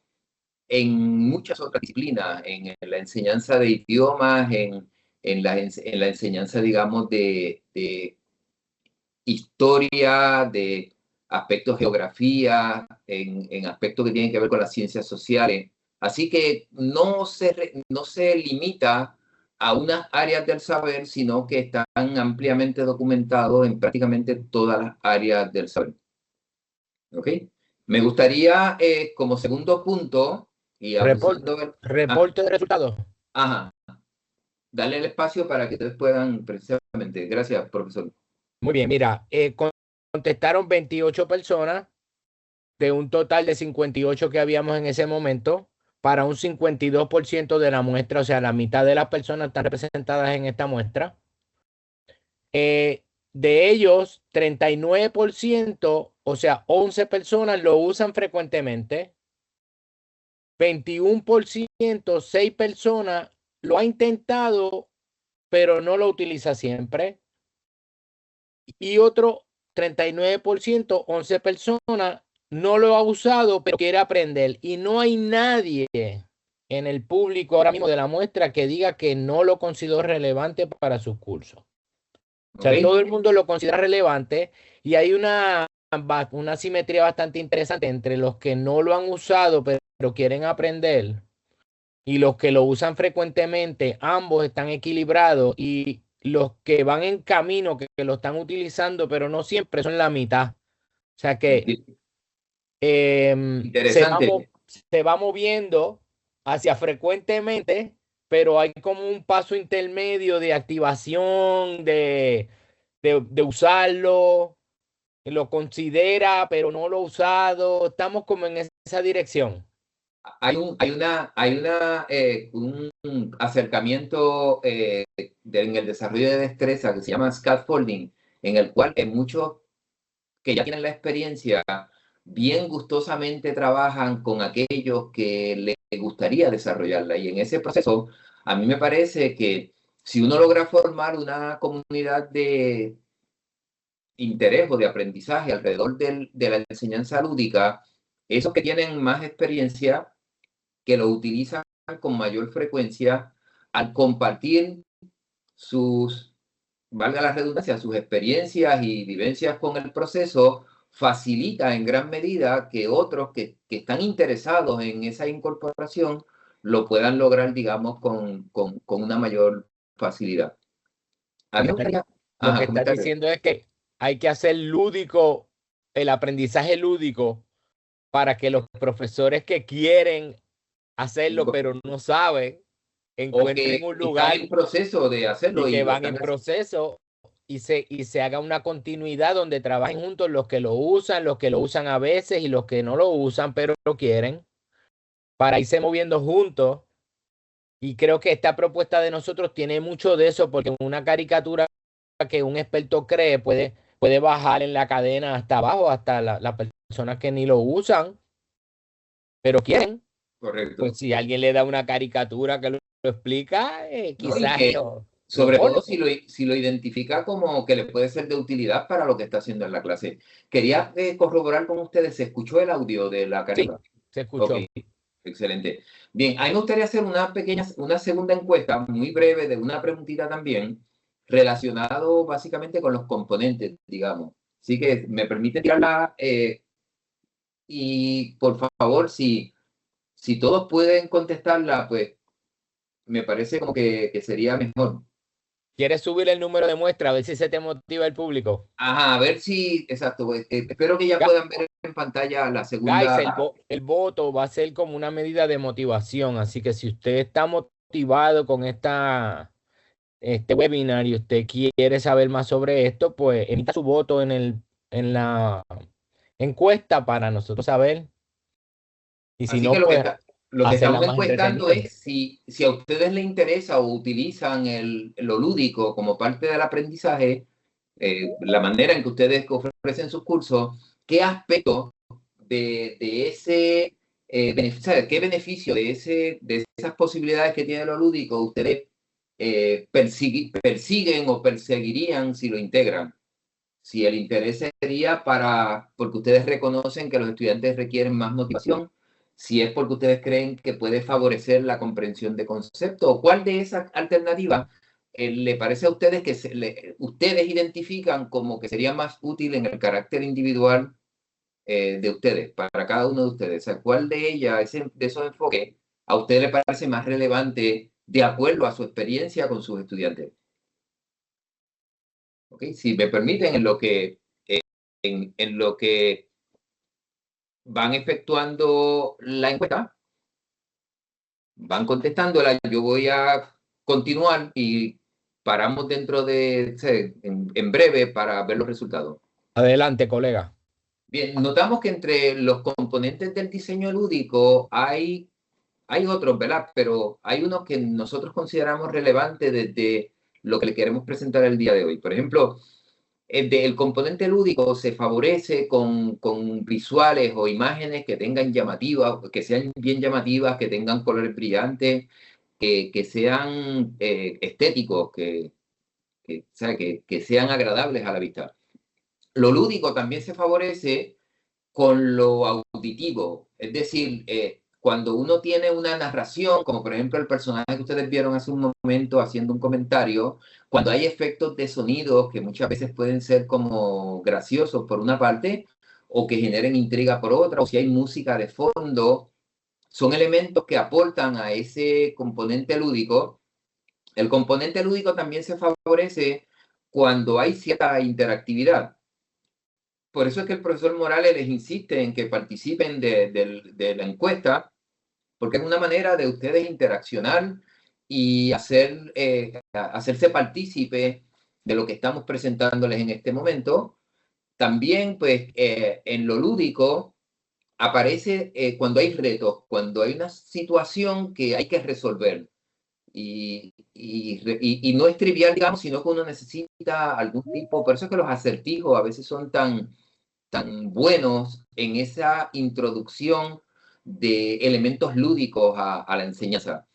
en muchas otras disciplinas, en la enseñanza de idiomas, en la enseñanza, digamos, de historia, de aspectos de geografía, en aspectos que tienen que ver con las ciencias sociales. Así que no se limita a unas áreas del saber, sino que están ampliamente documentados en prácticamente todas las áreas del saber. ¿Ok? Me gustaría, como segundo punto, y Reporte de resultados. Ajá, darle el espacio para que ustedes puedan, precisamente. Gracias, profesor. Muy bien, mira, contestaron 28 personas de un total de 58 que habíamos en ese momento, para un 52% de la muestra, o sea, la mitad de las personas están representadas en esta muestra. De ellos, 39%, o sea, 11 personas lo usan frecuentemente. 21%, 6 personas lo ha intentado, pero no lo utiliza siempre. y otro 39%, 11 personas, no lo ha usado, pero quiere aprender. Y no hay nadie en el público ahora mismo de la muestra que diga que no lo considera relevante para sus cursos. O sea, todo el mundo lo considera relevante y hay una simetría bastante interesante entre los que no lo han usado, pero quieren aprender, y los que lo usan frecuentemente. Ambos están equilibrados, y los que van en camino, que lo están utilizando, pero no siempre, son la mitad. O sea que Interesante. se va moviendo hacia frecuentemente, pero hay como un paso intermedio de activación, de usarlo, lo considera, pero no lo ha usado. Estamos como en esa dirección. Hay un acercamiento en el desarrollo de destreza que se llama scaffolding, en el cual muchos que ya tienen la experiencia bien gustosamente trabajan con aquellos que les gustaría desarrollarla. Y en ese proceso, a mí me parece que si uno logra formar una comunidad de interés o de aprendizaje alrededor de la enseñanza lúdica, esos que tienen más experiencia, que lo utilizan con mayor frecuencia, al compartir sus, valga la redundancia, sus experiencias y vivencias con el proceso, facilita en gran medida que otros que están interesados en esa incorporación lo puedan lograr, digamos, con una mayor facilidad. A mí me gustaría... Lo que estás diciendo es que hay que hacer lúdico, el aprendizaje lúdico, para que los profesores que quieren hacerlo, pero no saben, encuentren un lugar en proceso de hacerlo y que van en proceso, y se haga una continuidad donde trabajen juntos los que lo usan a veces y los que no lo usan, pero lo quieren, para irse moviendo juntos. Y creo que esta propuesta de nosotros tiene mucho de eso, porque una caricatura que un experto cree puede bajar en la cadena hasta abajo, hasta las personas que ni lo usan, pero quieren. Correcto. Pues si alguien le da una caricatura que lo explica, quizás sobre todo si lo identifica como que le puede ser de utilidad para lo que está haciendo en la clase. Quería corroborar con ustedes, ¿se escuchó el audio de la caricatura? Sí, se escuchó. Okay. Excelente. Bien, a mí me gustaría hacer una segunda encuesta muy breve de una preguntita también, relacionado básicamente con los componentes, digamos. Así que me permite tirarla, y por favor, si todos pueden contestarla, pues me parece como que sería mejor. ¿Quieres subir el número de muestra a ver si se te motiva el público? Ajá, a ver si, exacto, pues, espero que ya puedan ver en pantalla la segunda. Guys, el voto va a ser como una medida de motivación, así que si usted está motivado con este webinar y usted quiere saber más sobre esto, pues emita su voto en la encuesta para nosotros saber. Y si Así no, que lo pues que estamos más encuestando entretenida. es si a ustedes les interesa o utilizan lo lúdico como parte del aprendizaje, la manera en que ustedes ofrecen sus cursos, qué aspecto de ese beneficio, qué beneficio de esas posibilidades que tiene lo lúdico ustedes persiguen o perseguirían si lo integran. Si el interés sería porque ustedes reconocen que los estudiantes requieren más motivación, si es porque ustedes creen que puede favorecer la comprensión de conceptos, o cuál de esas alternativas le parece a ustedes que ustedes identifican como que sería más útil en el carácter individual de ustedes, para cada uno de ustedes. O sea, ¿cuál de ellas, de esos enfoques, a ustedes les parece más relevante de acuerdo a su experiencia con sus estudiantes? ¿Okay? Si me permiten, en lo que van efectuando la encuesta, van contestándola, yo voy a continuar y paramos dentro en breve para ver los resultados. Adelante, colega. Bien, notamos que entre los componentes del diseño lúdico hay otros, ¿verdad? Pero hay unos que nosotros consideramos relevantes desde lo que le queremos presentar el día de hoy. Por ejemplo, el componente lúdico se favorece con visuales o imágenes que tengan llamativas, que sean bien llamativas, que tengan colores brillantes, que sean estéticos, que sean agradables a la vista. Lo lúdico también se favorece con lo auditivo, es decir, cuando uno tiene una narración, como por ejemplo el personaje que ustedes vieron hace un momento haciendo un comentario, cuando hay efectos de sonido que muchas veces pueden ser como graciosos por una parte, o que generen intriga por otra, o si hay música de fondo, son elementos que aportan a ese componente lúdico. El componente lúdico también se favorece cuando hay cierta interactividad. Por eso es que el profesor Morales les insiste en que participen de la encuesta, porque es una manera de ustedes interaccionar y hacerse partícipe de lo que estamos presentándoles en este momento. También, pues, en lo lúdico aparece cuando hay retos, cuando hay una situación que hay que resolver. Y no es trivial, digamos, sino que uno necesita algún tipo, por eso es que los acertijos a veces son tan buenos en esa introducción de elementos lúdicos a la enseñanza.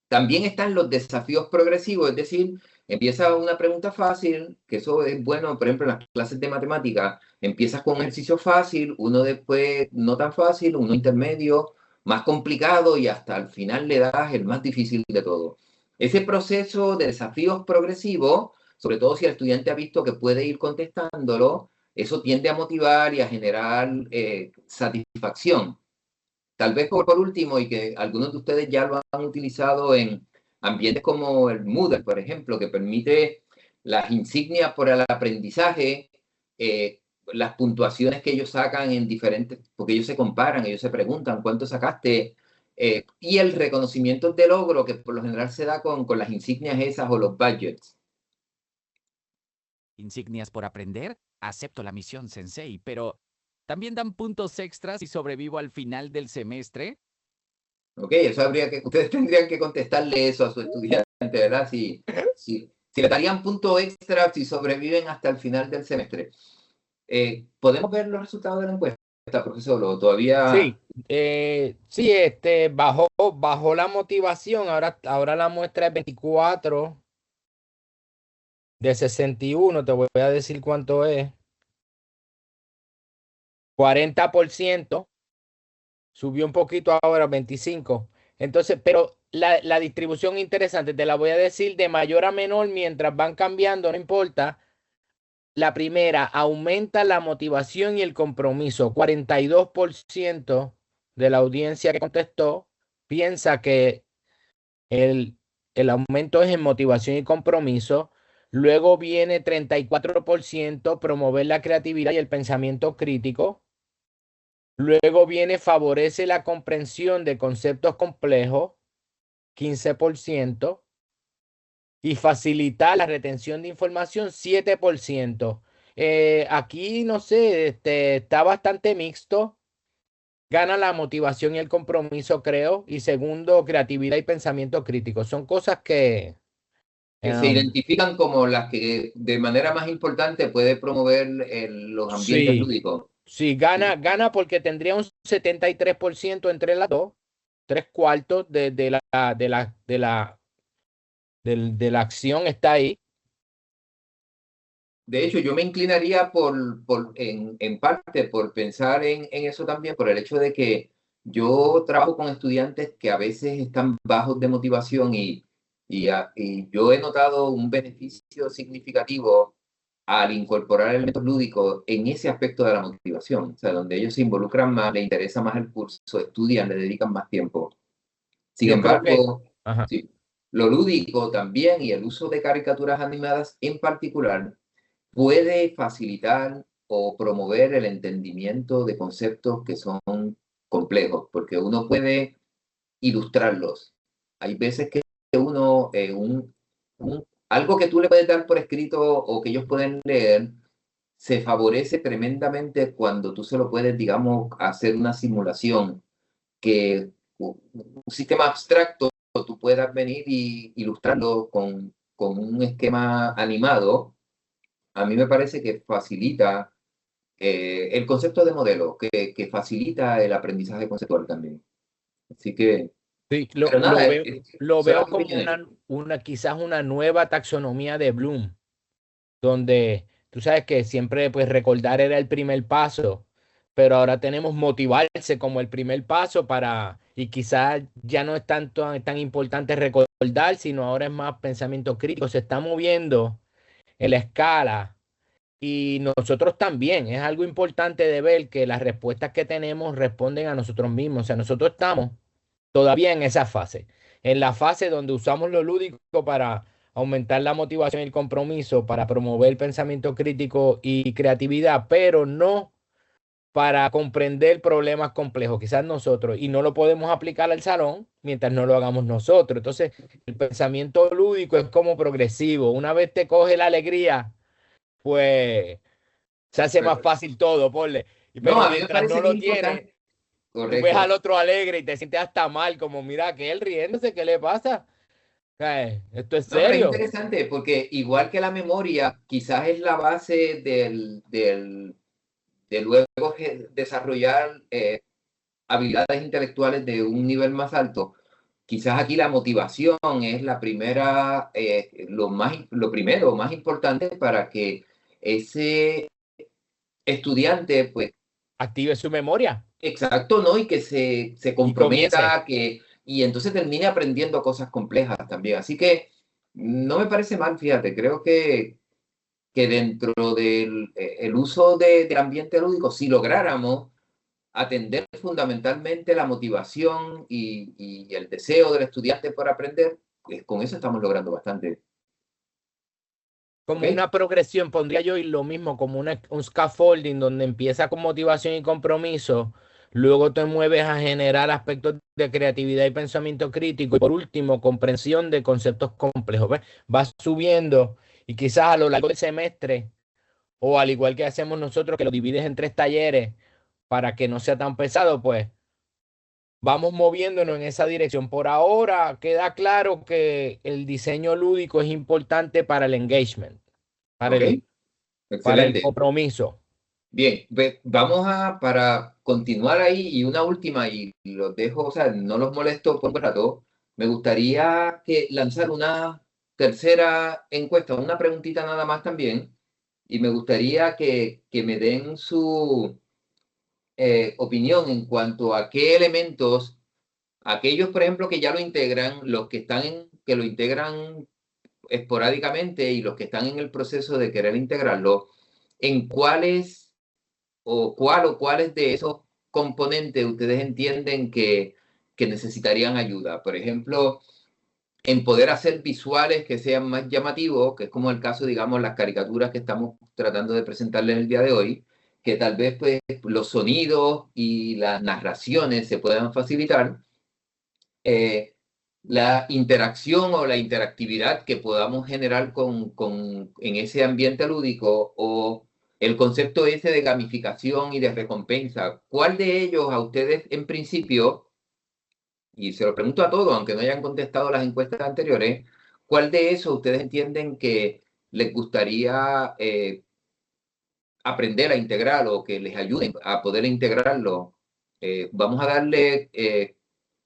También están los desafíos progresivos, es decir, empieza una pregunta fácil, que eso es bueno, por ejemplo, en las clases de matemática, empiezas con un ejercicio fácil, uno después no tan fácil, uno intermedio, más complicado y hasta al final le das el más difícil de todo. Ese proceso de desafíos progresivos, sobre todo si el estudiante ha visto que puede ir contestándolo, eso tiende a motivar y a generar satisfacción. Tal vez por último, y que algunos de ustedes ya lo han utilizado en ambientes como el Moodle, por ejemplo, que permite las insignias por el aprendizaje, las puntuaciones que ellos sacan en diferentes, porque ellos se comparan, ellos se preguntan cuánto sacaste, y el reconocimiento de logro que por lo general se da con las insignias esas o los budgets. ¿Insignias por aprender? Acepto la misión, Sensei, pero ¿también dan puntos extras si sobrevivo al final del semestre? Ok, eso ustedes tendrían que contestarle eso a su estudiante, ¿verdad? Si le darían punto extra si sobreviven hasta el final del semestre. ¿Podemos ver los resultados de la encuesta, profesor? ¿O todavía? Sí, sí, bajó la motivación, ahora la muestra es 24 de 61, te voy a decir cuánto es. 40%, subió un poquito ahora, 25. Entonces, pero la distribución interesante, te la voy a decir de mayor a menor mientras van cambiando, no importa. La primera, aumenta la motivación y el compromiso. 42% de la audiencia que contestó piensa que el, el aumento es en motivación y compromiso. Luego viene 34% promover la creatividad y el pensamiento crítico. Luego viene favorece la comprensión de conceptos complejos, 15%. Y facilitar la retención de información, 7%. Aquí, no sé, está bastante mixto. Gana la motivación y el compromiso, creo. Y segundo, creatividad y pensamiento crítico. Son cosas que Se identifican como las que de manera más importante puede promover los ambientes sí, lúdicos. sí, gana porque tendría un 73% entre las dos, 3/4 de la acción está ahí. De hecho, yo me inclinaría en parte por pensar en eso también, por el hecho de que yo trabajo con estudiantes que a veces están bajos de motivación y yo he notado un beneficio significativo al incorporar elementos lúdicos en ese aspecto de la motivación, o sea, donde ellos se involucran más, les interesa más el curso, estudian, le dedican más tiempo. Sin Yo creo que, embargo, ajá. sí, lo lúdico también y el uso de caricaturas animadas en particular puede facilitar o promover el entendimiento de conceptos que son complejos, porque uno puede ilustrarlos. Hay veces que uno, algo que tú le puedes dar por escrito o que ellos pueden leer, se favorece tremendamente cuando tú se lo puedes, digamos, hacer una simulación que un sistema abstracto tú puedas venir y ilustrarlo con un esquema animado. A mí me parece que facilita el concepto de modelo, que facilita el aprendizaje conceptual también. Así que, Sí, pero nada, lo son las veo como opiniones. quizás una nueva taxonomía de Bloom, donde tú sabes que siempre pues recordar era el primer paso, pero ahora tenemos motivarse como el primer paso y quizás ya no es tan importante recordar, sino ahora es más pensamiento crítico, se está moviendo en la escala y nosotros también, es algo importante de ver que las respuestas que tenemos responden a nosotros mismos, o sea, nosotros estamos todavía en esa fase, en la fase donde usamos lo lúdico para aumentar la motivación y el compromiso, para promover el pensamiento crítico y creatividad, pero no para comprender problemas complejos, quizás nosotros, y no lo podemos aplicar al salón mientras no lo hagamos nosotros. Entonces, el pensamiento lúdico es como progresivo. Una vez te coge la alegría, pues se hace más fácil todo, ponle. No, Pero a mí me mientras no parece lo bien tienes, importante. tú ves al Correcto. otro alegre y te sientes hasta mal, como mira que él riéndose, ¿qué le pasa? Esto es No, pero es serio. interesante porque igual que la memoria, quizás es la base de luego desarrollar habilidades intelectuales de un nivel más alto. Quizás aquí la motivación es la primera, lo primero, más importante para que ese estudiante, pues, Active su memoria exacto, ¿no? Y que se y comience. comprometa, y entonces termine aprendiendo cosas complejas también. Así que no me parece mal, fíjate, creo que dentro del el uso del ambiente lúdico, si lográramos atender fundamentalmente la motivación y el deseo del estudiante por aprender, pues con eso estamos logrando bastante. ¿Ok? Como una progresión, pondría yo y lo mismo, como un scaffolding donde empieza con motivación y compromiso, luego te mueves a generar aspectos de creatividad y pensamiento crítico, y por último, comprensión de conceptos complejos. ¿Ves? Vas subiendo y quizás a lo largo del semestre, o al igual que hacemos nosotros, que lo divides en 3 talleres para que no sea tan pesado, pues vamos moviéndonos en esa dirección. Por ahora queda claro que el diseño lúdico es importante para el engagement, para ¿Ok? el Excelente. compromiso. Bien, vamos para continuar ahí y una última y los dejo, o sea, no los molesto por un rato. Me gustaría lanzar una tercera encuesta, una preguntita nada más también, y me gustaría que me den su opinión en cuanto a qué elementos, aquellos, por ejemplo, que ya lo integran, los que que lo integran esporádicamente y los que están en el proceso de querer integrarlo, en cuáles o cuáles de esos componentes ustedes entienden que necesitarían ayuda. Por ejemplo, en poder hacer visuales que sean más llamativos, que es como el caso, digamos, las caricaturas que estamos tratando de presentarles el día de hoy, que tal vez pues los sonidos y las narraciones se puedan facilitar, la interacción o la interactividad que podamos generar en ese ambiente lúdico o el concepto ese de gamificación y de recompensa. ¿Cuál de ellos a ustedes en principio, y se lo pregunto a todos, aunque no hayan contestado las encuestas anteriores, cuál de esos ustedes entienden que les gustaría aprender a integrar o que les ayuden a poder integrarlo? Vamos a darle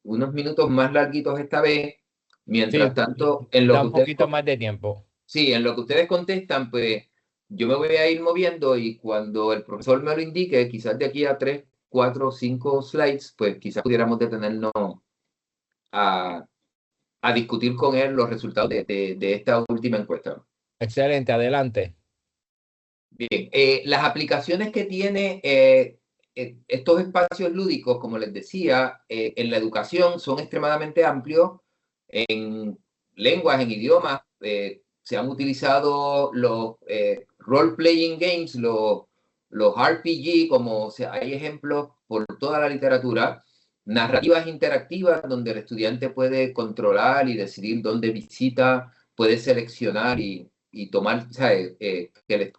unos minutos más larguitos esta vez. Sí, Mientras tanto, en lo da que un ustedes, poquito más de tiempo. sí, en lo que ustedes contestan, pues yo me voy a ir moviendo y cuando el profesor me lo indique, quizás de aquí a 3, 4, 5 slides, pues quizás pudiéramos detenernos a, a discutir con él los resultados de esta última encuesta. Excelente, adelante. Bien, las aplicaciones que tiene estos espacios lúdicos, como les decía, en la educación son extremadamente amplios. En lenguas, en idiomas, se han utilizado los role-playing games, los RPG, como hay ejemplos por toda la literatura. Narrativas interactivas, donde el estudiante puede controlar y decidir dónde visita, puede seleccionar y tomar, ¿sabes? Que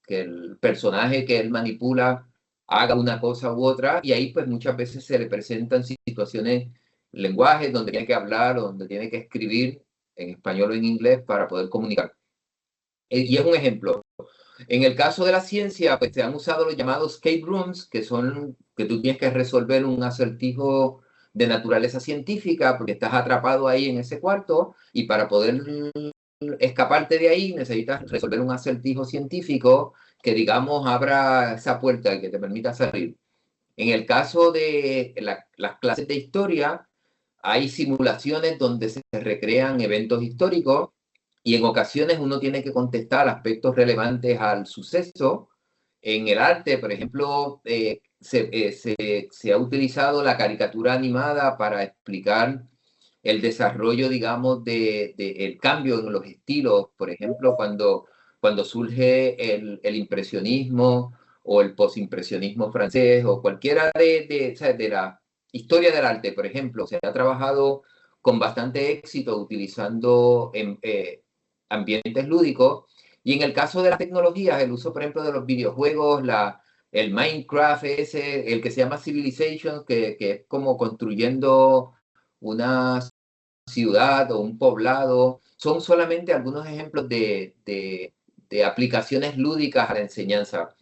el personaje que él manipula haga una cosa u otra, y ahí pues muchas veces se le presentan situaciones, lenguajes donde tiene que hablar o donde tiene que escribir en español o en inglés para poder comunicar. Y es un ejemplo. En el caso de la ciencia, pues se han usado los llamados escape rooms, que son que tú tienes que resolver un acertijo de naturaleza científica porque estás atrapado ahí en ese cuarto y para poder escaparte de ahí, necesitas resolver un acertijo científico que, digamos, abra esa puerta y que te permita salir. En el caso de las clases de historia, hay simulaciones donde se recrean eventos históricos y en ocasiones uno tiene que contestar aspectos relevantes al suceso. En el arte, por ejemplo, se ha utilizado la caricatura animada para explicar el desarrollo, digamos, el cambio en los estilos. Por ejemplo, cuando surge el impresionismo o el posimpresionismo francés o cualquiera de la historia del arte, por ejemplo, se ha trabajado con bastante éxito utilizando ambientes lúdicos. Y en el caso de las tecnologías, el uso, por ejemplo, de los videojuegos, el Minecraft, el que se llama Civilization, que es como construyendo una ciudad o un poblado, son solamente algunos ejemplos de aplicaciones lúdicas a la enseñanza.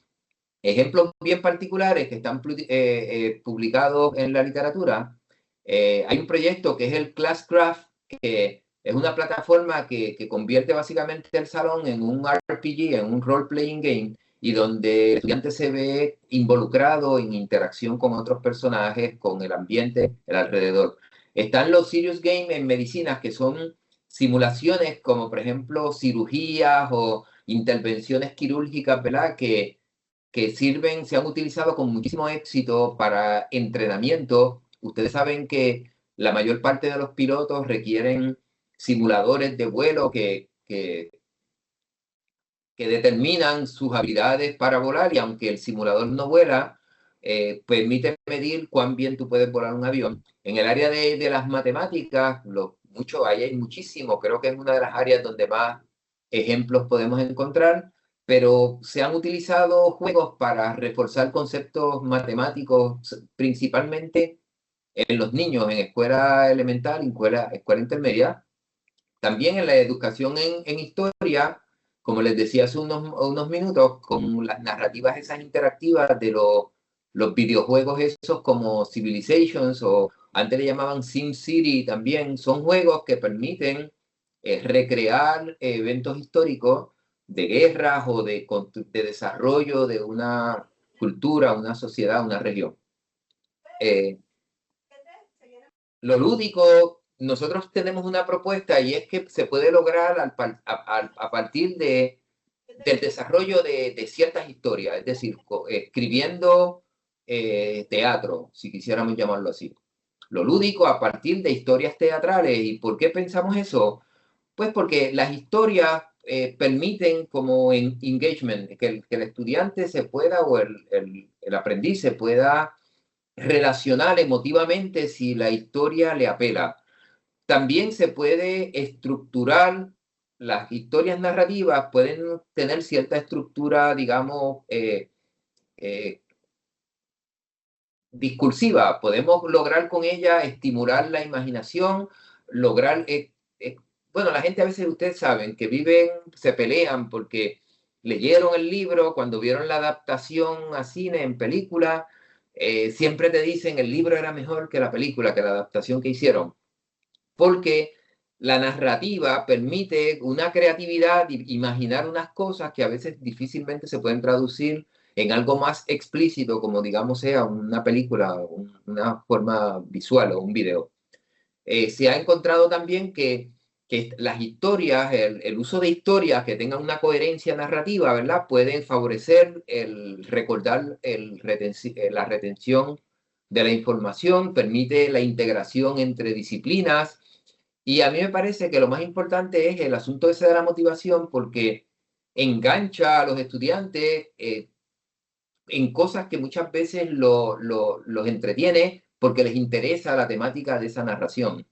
Ejemplos bien particulares que están publicados en la literatura. Hay un proyecto que es el Classcraft, que es una plataforma que convierte básicamente el salón en un RPG, en un role-playing game, y donde el estudiante se ve involucrado en interacción con otros personajes, con el ambiente, el alrededor. Están los Serious Games en medicinas, que son simulaciones como, por ejemplo, cirugías o intervenciones quirúrgicas, ¿verdad? Que sirven, se han utilizado con muchísimo éxito para entrenamiento. Ustedes saben que la mayor parte de los pilotos requieren simuladores de vuelo que determinan sus habilidades para volar, y aunque el simulador no vuela, permite medir cuán bien tú puedes volar un avión. En el área de las matemáticas, hay muchísimo, creo que es una de las áreas donde más ejemplos podemos encontrar, pero se han utilizado juegos para reforzar conceptos matemáticos, principalmente en los niños, en escuela elemental, en escuela intermedia. También en la educación en historia, como les decía hace unos minutos, con las narrativas esas interactivas de los videojuegos esos como Civilizations, o antes le llamaban SimCity también, son juegos que permiten recrear eventos históricos de guerras o de desarrollo de una cultura, una sociedad, una región. Lo lúdico, nosotros tenemos una propuesta, y es que se puede lograr a partir del desarrollo de ciertas historias, es decir, escribiendo teatro, si quisiéramos llamarlo así. Lo lúdico a partir de historias teatrales. ¿Y por qué pensamos eso? Pues porque las historias permiten como engagement, que el estudiante se pueda, o el aprendiz se pueda relacionar emotivamente si la historia le apela. También se puede estructurar, las historias narrativas pueden tener cierta estructura, digamos, discursiva. Podemos lograr con ella estimular la imaginación, lograr, bueno, la gente a veces, ustedes saben, que se pelean porque leyeron el libro, cuando vieron la adaptación a cine, en película, siempre te dicen el libro era mejor que la película, que la adaptación que hicieron, porque la narrativa permite una creatividad, imaginar unas cosas que a veces difícilmente se pueden traducir en algo más explícito, como digamos sea una película, una forma visual o un video. Se ha encontrado también que las historias, el uso de historias que tengan una coherencia narrativa, ¿verdad?, pueden favorecer el recordar, la retención de la información, permite la integración entre disciplinas. Y a mí me parece que lo más importante es el asunto ese de la motivación, porque engancha a los estudiantes en cosas que muchas veces los entretiene porque les interesa la temática de esa narración.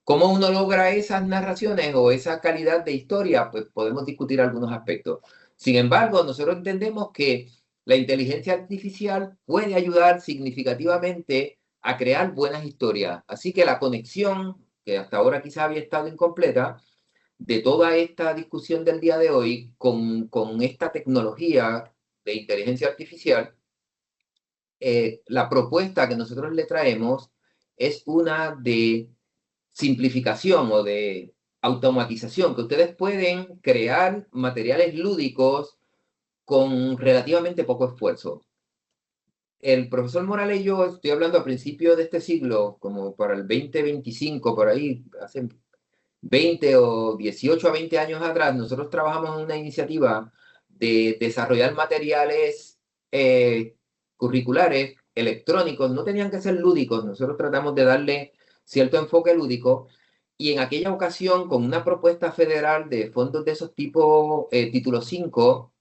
¿Cómo uno logra esas narraciones o esa calidad de historia? Pues podemos discutir algunos aspectos. Sin embargo, nosotros entendemos que la inteligencia artificial puede ayudar significativamente a crear buenas historias. Así que la conexión, que hasta ahora quizá había estado incompleta, de toda esta discusión del día de hoy con esta tecnología de inteligencia artificial, la propuesta que nosotros le traemos es una de simplificación o de automatización, que ustedes pueden crear materiales lúdicos con relativamente poco esfuerzo. El profesor Morales y yo, estoy hablando a principios de este siglo, como para el 2025, por ahí, hace 20 o 18 a 20 años atrás, nosotros trabajamos en una iniciativa de desarrollar materiales curriculares, electrónicos, no tenían que ser lúdicos, nosotros tratamos de darle cierto enfoque lúdico, y en aquella ocasión, con una propuesta federal de fondos de esos tipos, título 5,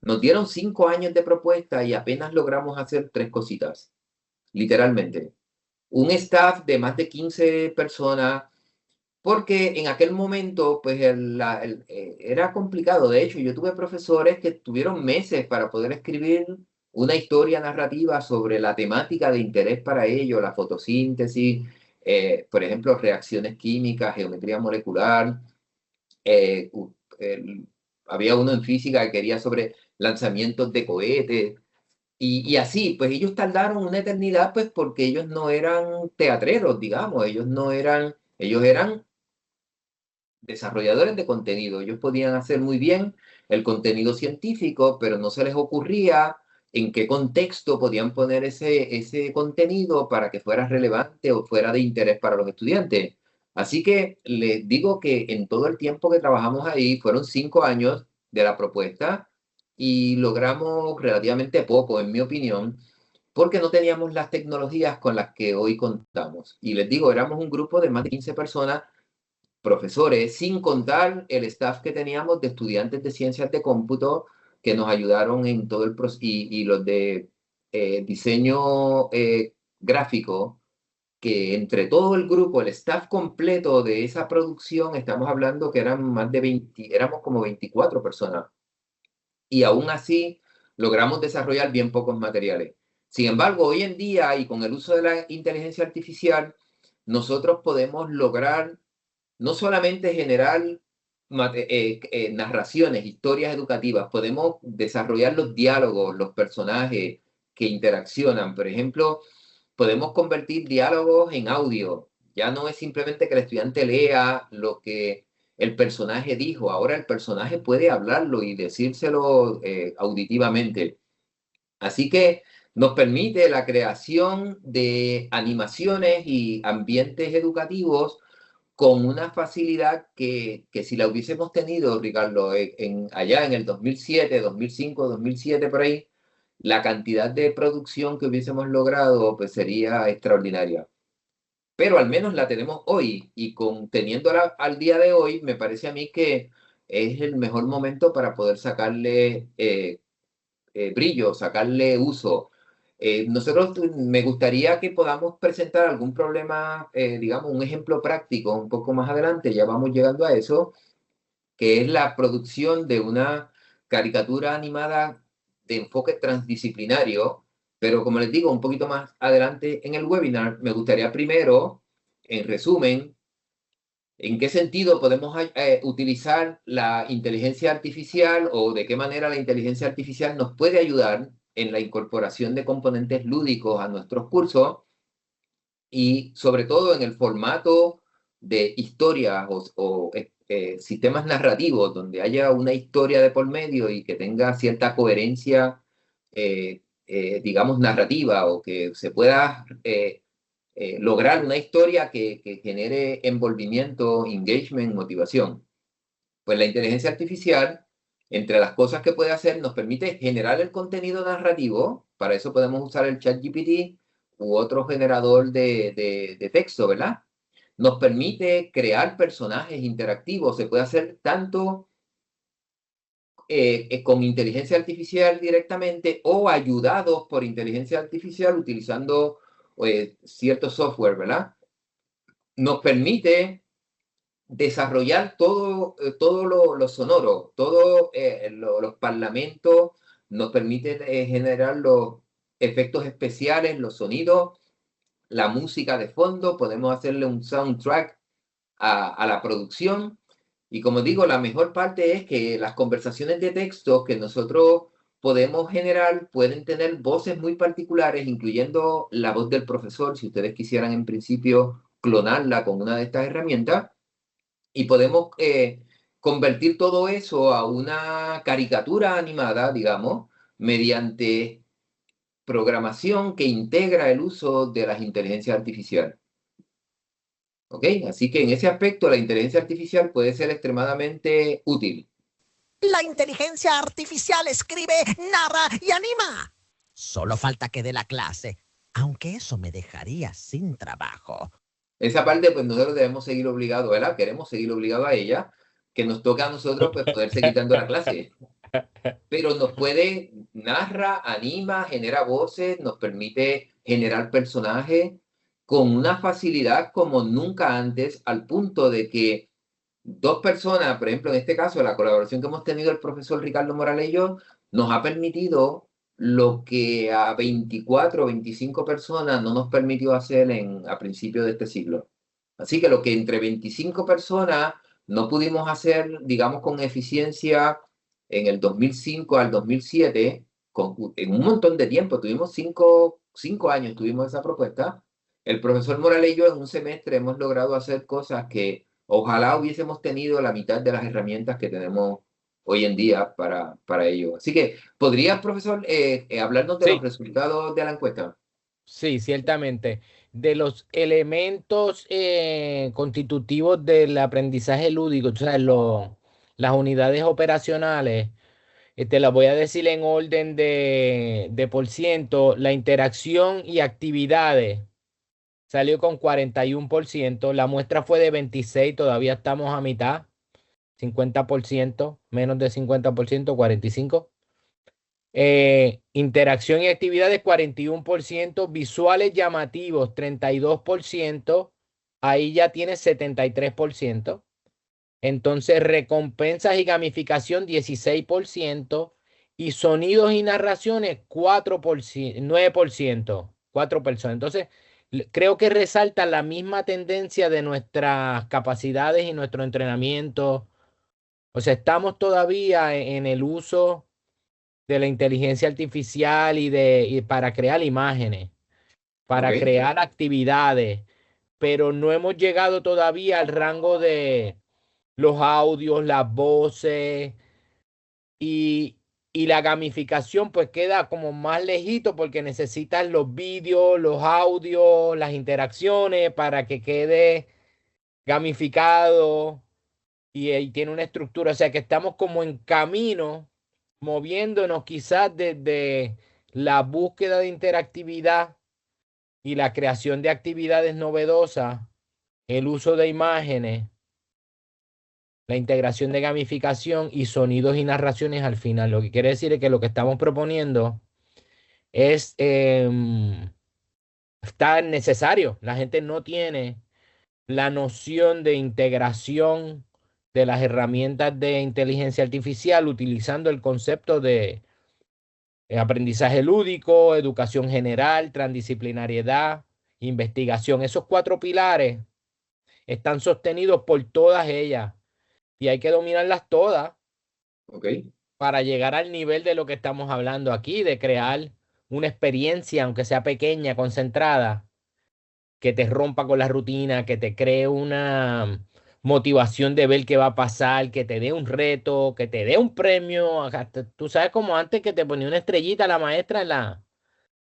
nos dieron 5 años de propuesta y apenas logramos hacer 3 cositas, literalmente. Un staff de más de 15 personas, porque en aquel momento pues era complicado. De hecho, yo tuve profesores que tuvieron meses para poder escribir una historia narrativa sobre la temática de interés para ellos, la fotosíntesis, por ejemplo, reacciones químicas, geometría molecular. Había uno en física que quería sobre lanzamientos de cohetes. Y así, pues ellos tardaron una eternidad, pues porque ellos no eran teatreros, digamos, ellos eran desarrolladores de contenido. Ellos podían hacer muy bien el contenido científico, pero no se les ocurría en qué contexto podían poner ese contenido para que fuera relevante o fuera de interés para los estudiantes. Así que les digo que en todo el tiempo que trabajamos ahí, fueron 5 años de la propuesta y logramos relativamente poco, en mi opinión, porque no teníamos las tecnologías con las que hoy contamos. Y les digo, éramos un grupo de más de 15 personas, profesores, sin contar el staff que teníamos de estudiantes de ciencias de cómputo que nos ayudaron en todo el proceso, y los de diseño gráfico, que entre todo el grupo, el staff completo de esa producción, estamos hablando que eran más de 20, éramos como 24 personas. Y aún así logramos desarrollar bien pocos materiales. Sin embargo, hoy en día, y con el uso de la inteligencia artificial, nosotros podemos lograr no solamente generar narraciones, historias educativas, podemos desarrollar los diálogos, los personajes que interaccionan. Por ejemplo, podemos convertir diálogos en audio. Ya no es simplemente que el estudiante lea lo que el personaje dijo, ahora el personaje puede hablarlo y decírselo auditivamente. Así que nos permite la creación de animaciones y ambientes educativos con una facilidad que si la hubiésemos tenido, Ricardo, allá en el 2007, 2005, 2007, por ahí, la cantidad de producción que hubiésemos logrado pues sería extraordinaria. Pero al menos la tenemos hoy, y teniéndola al día de hoy, me parece a mí que es el mejor momento para poder sacarle brillo, sacarle uso. Nosotros me gustaría que podamos presentar algún problema, digamos, un ejemplo práctico un poco más adelante, ya vamos llegando a eso, que es la producción de una caricatura animada de enfoque transdisciplinario, pero como les digo, un poquito más adelante en el webinar, me gustaría primero, en resumen, ¿en qué sentido podemos utilizar la inteligencia artificial, o de qué manera la inteligencia artificial nos puede ayudar en la incorporación de componentes lúdicos a nuestros cursos, y sobre todo en el formato de historias o sistemas narrativos donde haya una historia de por medio y que tenga cierta coherencia, digamos, narrativa, o que se pueda lograr una historia que genere envolvimiento, engagement, motivación? Pues la inteligencia artificial, entre las cosas que puede hacer, nos permite generar el contenido narrativo. Para eso podemos usar el ChatGPT u otro generador de texto, ¿verdad? Nos permite crear personajes interactivos. Se puede hacer tanto con inteligencia artificial directamente, o ayudados por inteligencia artificial utilizando cierto software, ¿verdad? Nos permite desarrollar todo lo sonoro, todos los parlamentos, nos permiten generar los efectos especiales, los sonidos, la música de fondo, podemos hacerle un soundtrack a la producción. Y como digo, la mejor parte es que las conversaciones de texto que nosotros podemos generar pueden tener voces muy particulares, incluyendo la voz del profesor, si ustedes quisieran en principio clonarla con una de estas herramientas. y podemos convertir todo eso a una caricatura animada, digamos, mediante programación que integra el uso de las inteligencias artificiales. ¿Ok? Así que en ese aspecto la inteligencia artificial puede ser extremadamente útil. La inteligencia artificial escribe, narra y anima. Solo falta que dé la clase, aunque eso me dejaría sin trabajo. Esa parte, pues nosotros debemos seguir obligados, ¿verdad? Queremos seguir obligados a ella, que nos toca a nosotros pues, poder seguir dando la clase. Pero nos puede, narra, anima, genera voces, nos permite generar personajes con una facilidad como nunca antes, al punto de que dos personas, por ejemplo, en este caso, la colaboración que hemos tenido el profesor Ricardo Morales y yo, nos ha permitido lo que a 24 o 25 personas no nos permitió hacer a principios de este siglo. Así que lo que entre 25 personas no pudimos hacer, digamos, con eficiencia en el 2005 al 2007, en un montón de tiempo, tuvimos cinco años, tuvimos esa propuesta. El profesor Morales y yo en un semestre hemos logrado hacer cosas que ojalá hubiésemos tenido la mitad de las herramientas que tenemos hoy en día para ello. Así que, ¿podrías, profesor, hablarnos de los Sí, resultados de la encuesta? sí, ciertamente. De los elementos constitutivos del aprendizaje lúdico, o sea, las unidades operacionales, te las voy a decir en orden de por ciento. La interacción y actividades salió con 41%. La muestra fue de 26, todavía estamos a mitad. 50%, menos de 50%, 45%. Interacción y actividades, 41%. Visuales llamativos, 32%. Ahí ya tiene 73%. Entonces, recompensas y gamificación, 16%. Y sonidos y narraciones, 4%, 9%, 4%. Entonces, creo que resalta la misma tendencia de nuestras capacidades y nuestro entrenamiento. O sea, estamos todavía en el uso de la inteligencia artificial y para crear imágenes, para ¿Ok? crear actividades, pero no hemos llegado todavía al rango de los audios, las voces y, y la gamificación pues queda como más lejito porque necesitas los vídeos, los audios, las interacciones para que quede gamificado y tiene una estructura, o sea que estamos como en camino, moviéndonos quizás desde la búsqueda de interactividad y la creación de actividades novedosas, el uso de imágenes, la integración de gamificación y sonidos y narraciones al final. Lo que quiere decir es que lo que estamos proponiendo es está necesario. La gente no tiene la noción de integración de las herramientas de inteligencia artificial utilizando el concepto de aprendizaje lúdico, educación general, transdisciplinariedad, investigación. Esos cuatro pilares están sostenidos por todas ellas y hay que dominarlas todas ¿Ok? para llegar al nivel de lo que estamos hablando aquí, de crear una experiencia, aunque sea pequeña, concentrada, que te rompa con la rutina, que te cree una motivación de ver qué va a pasar, que te dé un reto, que te dé un premio. Tú sabes como antes que te ponía una estrellita la maestra En la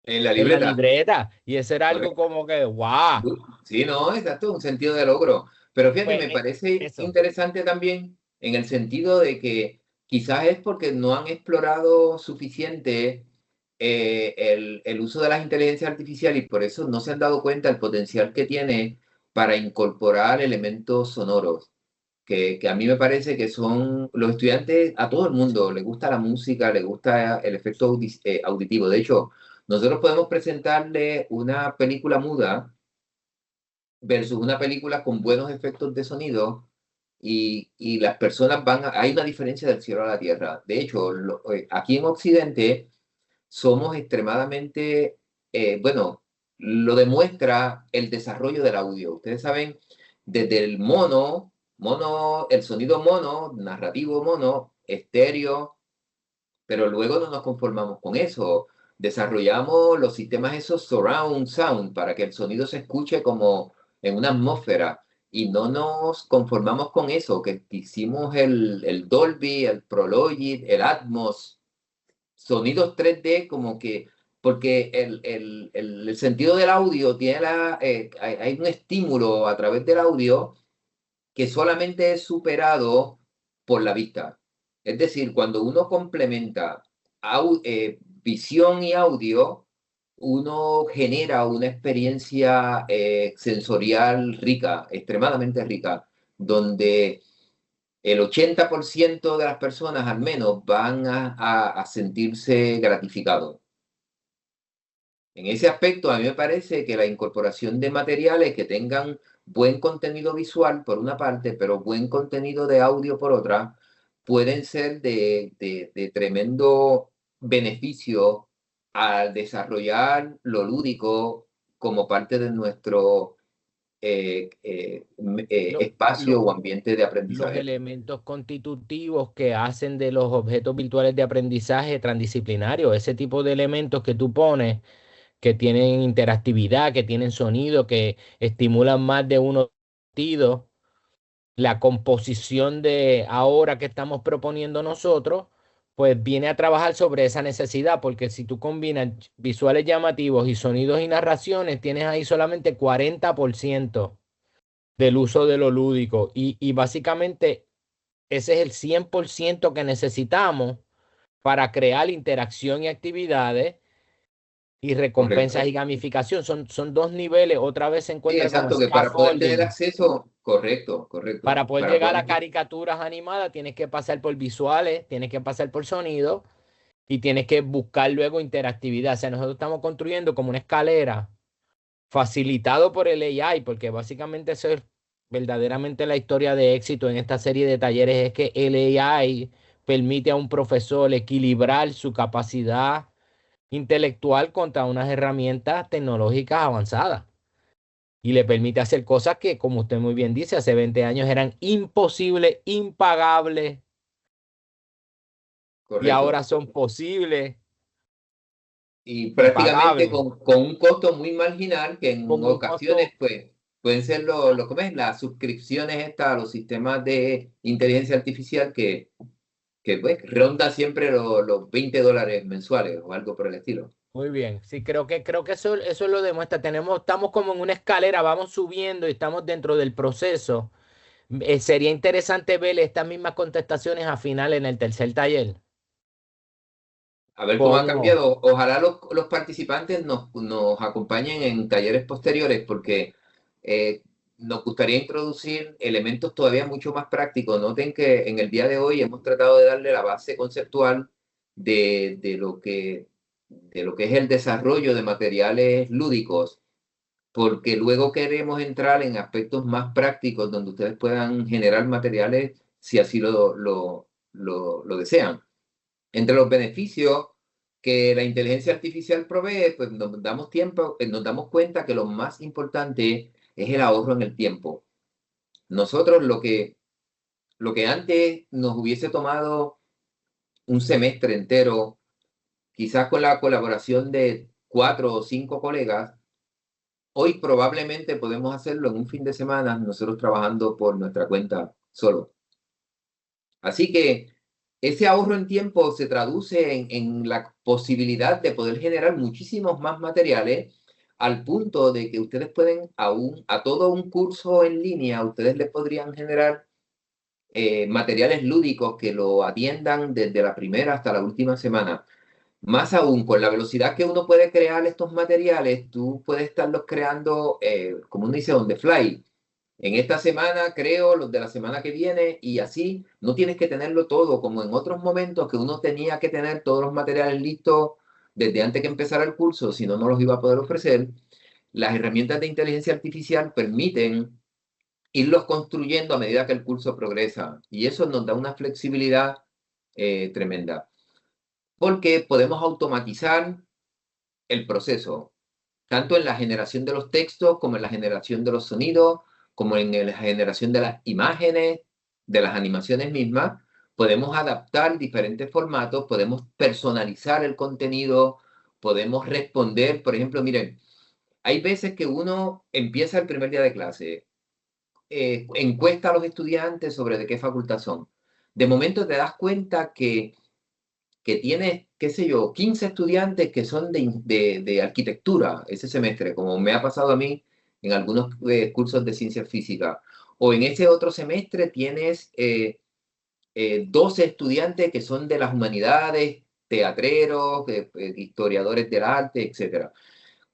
en la libreta. libreta y eso era algo Correcto. como que, wow. Sí, no, exacto, un sentido de logro. Pero fíjate, Pues me parece eso. interesante también en el sentido de que quizás es porque no han explorado suficiente el uso de las inteligencias artificiales y por eso no se han dado cuenta del potencial que tiene para incorporar elementos sonoros, que a mí me parece que son los estudiantes, a todo el mundo le gusta la música, le gusta el efecto auditivo. De hecho, nosotros podemos presentarle una película muda versus una película con buenos efectos de sonido y las personas hay una diferencia del cielo a la tierra. De hecho, aquí en Occidente somos extremadamente, bueno, lo demuestra el desarrollo del audio. Ustedes saben, desde el el sonido mono, narrativo mono, estéreo, pero luego no nos conformamos con eso. Desarrollamos los sistemas esos surround sound para que el sonido se escuche como en una atmósfera. y no nos conformamos con eso, que hicimos el Dolby, el Prologic, el Atmos, sonidos 3D como que, porque el sentido del audio tiene hay un estímulo a través del audio que solamente es superado por la vista. Es decir, cuando uno complementa visión y audio, uno genera una experiencia sensorial rica, extremadamente rica, donde el 80% de las personas al menos van a sentirse gratificados. En ese aspecto, a mí me parece que la incorporación de materiales que tengan buen contenido visual por una parte, pero buen contenido de audio por otra, pueden ser de tremendo beneficio al desarrollar lo lúdico como parte de nuestro espacio o ambiente de Los aprendizaje. elementos constitutivos que hacen de los objetos virtuales de aprendizaje transdisciplinarios, ese tipo de elementos que tú pones, que tienen interactividad, que tienen sonido, que estimulan más de uno sentido, la composición de ahora que estamos proponiendo nosotros, pues viene a trabajar sobre esa necesidad, porque si tú combinas visuales llamativos y sonidos y narraciones, tienes ahí solamente 40% del uso de lo lúdico y básicamente ese es el 100% que necesitamos para crear interacción y actividades y recompensas Correcto. y gamificación. Son dos niveles, otra vez se Sí, encuentra como exacto, que para poder tener scaffolding. acceso, correcto, correcto. Para poder Para llegar a poder, caricaturas animadas, tienes que pasar por visuales, tienes que pasar por sonido y tienes que buscar luego interactividad. O sea, nosotros estamos construyendo como una escalera facilitado por el AI, porque básicamente eso es verdaderamente la historia de éxito en esta serie de talleres, es que el AI permite a un profesor equilibrar su capacidad intelectual contra unas herramientas tecnológicas avanzadas y le permite hacer cosas que, como usted muy bien dice, hace 20 años eran imposibles, impagables y correcto. ahora son posibles Y y prácticamente pagables. con un costo muy marginal que en Con un ocasiones costo pues, pueden ser ¿cómo es? Las suscripciones estas a los sistemas de inteligencia artificial que pues, ronda siempre los $20 mensuales o algo por el estilo. muy bien. Sí, creo que eso lo demuestra. Estamos como en una escalera, vamos subiendo y estamos dentro del proceso. Sería interesante ver estas mismas contestaciones a final en el tercer taller. A ver cómo ha ¿Cómo? cambiado. Ojalá los participantes nos acompañen en talleres posteriores porque eh, nos gustaría introducir elementos todavía mucho más prácticos. Noten que en el día de hoy hemos tratado de darle la base conceptual de lo que es el desarrollo de materiales lúdicos, porque luego queremos entrar en aspectos más prácticos donde ustedes puedan generar materiales si así lo desean. Entre los beneficios que la inteligencia artificial provee, pues nos damos cuenta que lo más importante es el ahorro en el tiempo. Nosotros lo que antes nos hubiese tomado un semestre entero, quizás con la colaboración de 4 o 5 colegas, hoy probablemente podemos hacerlo en un fin de semana, nosotros trabajando por nuestra cuenta solo. Así que ese ahorro en tiempo se traduce en la posibilidad de poder generar muchísimos más materiales al punto de que ustedes pueden a todo un curso en línea, ustedes le podrían generar materiales lúdicos que lo atiendan desde la primera hasta la última semana. Más aún, con la velocidad que uno puede crear estos materiales, tú puedes estarlos creando, como uno dice, on the fly. En esta semana creo los de la semana que viene y así no tienes que tenerlo todo como en otros momentos que uno tenía que tener todos los materiales listos desde antes que empezara el curso, si no, no los iba a poder ofrecer. Las herramientas de inteligencia artificial permiten irlos construyendo a medida que el curso progresa y eso nos da una flexibilidad tremenda porque podemos automatizar el proceso tanto en la generación de los textos, como en la generación de los sonidos, como en la generación de las imágenes, de las animaciones mismas. Podemos adaptar diferentes formatos, podemos personalizar el contenido, podemos responder. Por ejemplo, miren, hay veces que uno empieza el primer día de clase encuesta a los estudiantes sobre de qué facultad son. De momento te das cuenta que tienes, qué sé yo, 15 estudiantes que son de arquitectura ese semestre, como me ha pasado a mí en algunos cursos de ciencias físicas. O en ese otro semestre tienes 12 estudiantes que son de las humanidades, teatreros, historiadores del arte, etc.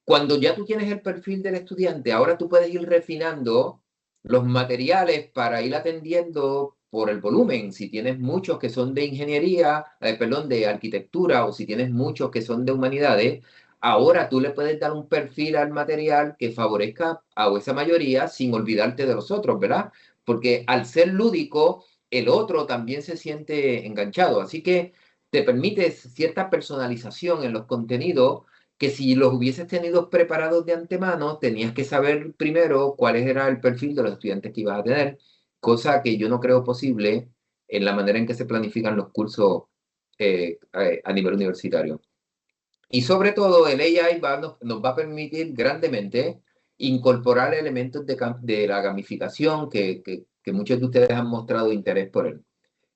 Cuando ya tú tienes el perfil del estudiante, ahora tú puedes ir refinando los materiales para ir atendiendo por el volumen. Si tienes muchos que son de ingeniería, perdón, de arquitectura, o si tienes muchos que son de humanidades, ahora tú le puedes dar un perfil al material que favorezca a esa mayoría sin olvidarte de los otros, ¿verdad? Porque al ser lúdico, el otro también se siente enganchado. Así que te permite cierta personalización en los contenidos que si los hubieses tenido preparados de antemano, tenías que saber primero cuál era el perfil de los estudiantes que ibas a tener, cosa que yo no creo posible en la manera en que se planifican los cursos a nivel universitario. Y sobre todo, el AI nos va a permitir grandemente incorporar elementos de la gamificación que muchos de ustedes han mostrado interés por él.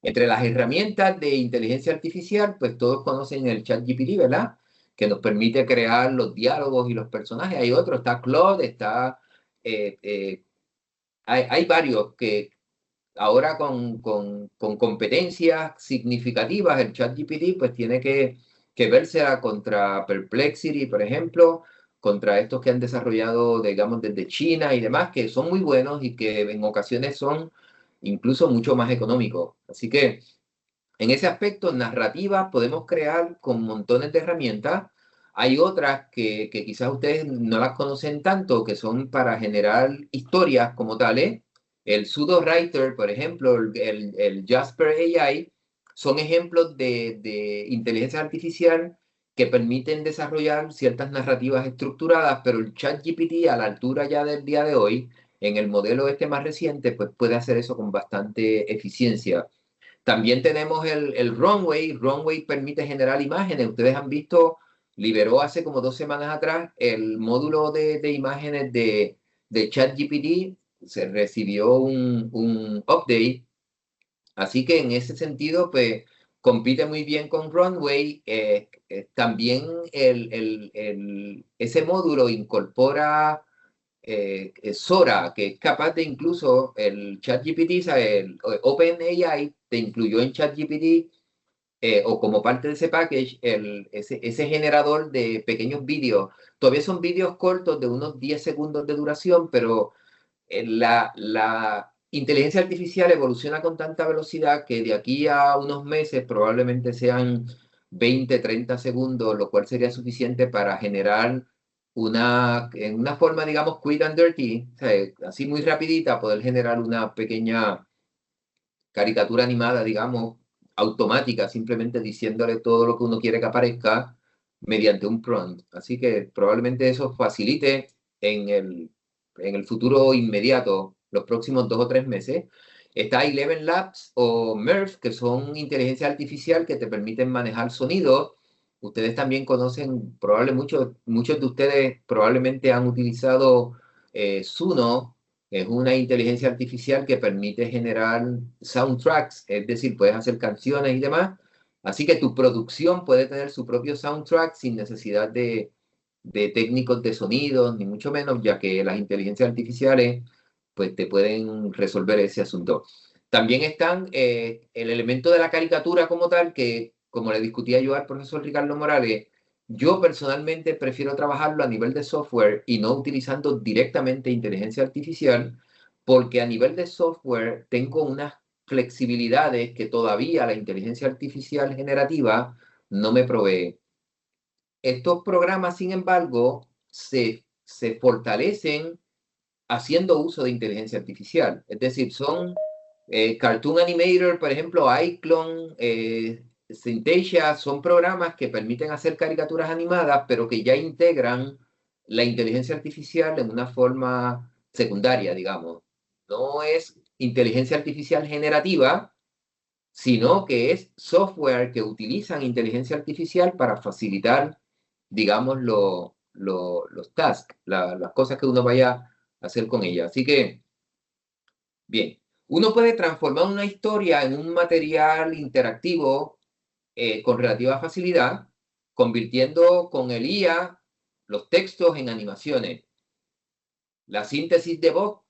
Entre las herramientas de inteligencia artificial, pues todos conocen el ChatGPT, ¿verdad? Que nos permite crear los diálogos y los personajes. Hay otro, está Claude, hay varios que ahora con competencias significativas, el ChatGPT pues tiene que vérsela contra Perplexity, por ejemplo, contra estos que han desarrollado, digamos, desde China y demás, que son muy buenos y que en ocasiones son incluso mucho más económicos. Así que en ese aspecto, narrativas podemos crear con montones de herramientas. Hay otras que quizás ustedes no las conocen tanto, que son para generar historias como tales. El Pseudo Writer, por ejemplo, el Jasper AI, son ejemplos de inteligencia artificial que permiten desarrollar ciertas narrativas estructuradas, pero el ChatGPT, a la altura ya del día de hoy, en el modelo este más reciente, pues puede hacer eso con bastante eficiencia. También tenemos el Runway. Runway permite generar imágenes. Ustedes han visto, liberó hace como 2 semanas atrás el módulo de imágenes de ChatGPT. Se recibió un update. Así que en ese sentido, pues compite muy bien con Runway. También ese módulo incorpora Sora, que es capaz de incluso el ChatGPT, el OpenAI te incluyó en ChatGPT o como parte de ese package ese generador de pequeños vídeos. Todavía son vídeos cortos de unos 10 segundos de duración, pero la inteligencia artificial evoluciona con tanta velocidad que de aquí a unos meses probablemente sean 20, 30 segundos, lo cual sería suficiente para generar en una forma, digamos, quick and dirty, o sea, así muy rapidita, poder generar una pequeña caricatura animada, digamos, automática, simplemente diciéndole todo lo que uno quiere que aparezca mediante un prompt. Así que probablemente eso facilite en el futuro inmediato, los próximos 2 o 3 meses. Está Eleven Labs o MERF, que son inteligencia artificial que te permiten manejar sonidos. Ustedes también conocen, muchos de ustedes probablemente han utilizado Suno. Es una inteligencia artificial que permite generar soundtracks, es decir, puedes hacer canciones y demás. Así que tu producción puede tener su propio soundtrack sin necesidad de técnicos de sonidos, ni mucho menos, ya que las inteligencias artificiales pues te pueden resolver ese asunto. También están el elemento de la caricatura como tal, que como le discutía yo al profesor Ricardo Morales, yo personalmente prefiero trabajarlo a nivel de software y no utilizando directamente inteligencia artificial, porque a nivel de software tengo unas flexibilidades que todavía la inteligencia artificial generativa no me provee. Estos programas, sin embargo, se fortalecen haciendo uso de inteligencia artificial. Es decir, son Cartoon Animator, por ejemplo, iClone, Synthesia, son programas que permiten hacer caricaturas animadas, pero que ya integran la inteligencia artificial en una forma secundaria, digamos. No es inteligencia artificial generativa, sino que es software que utilizan inteligencia artificial para facilitar, digamos, los tasks, las cosas que uno vaya a hacer con ella. Así que Bien, uno puede transformar una historia en un material interactivo con relativa facilidad, convirtiendo con el IA los textos en animaciones. La síntesis de voz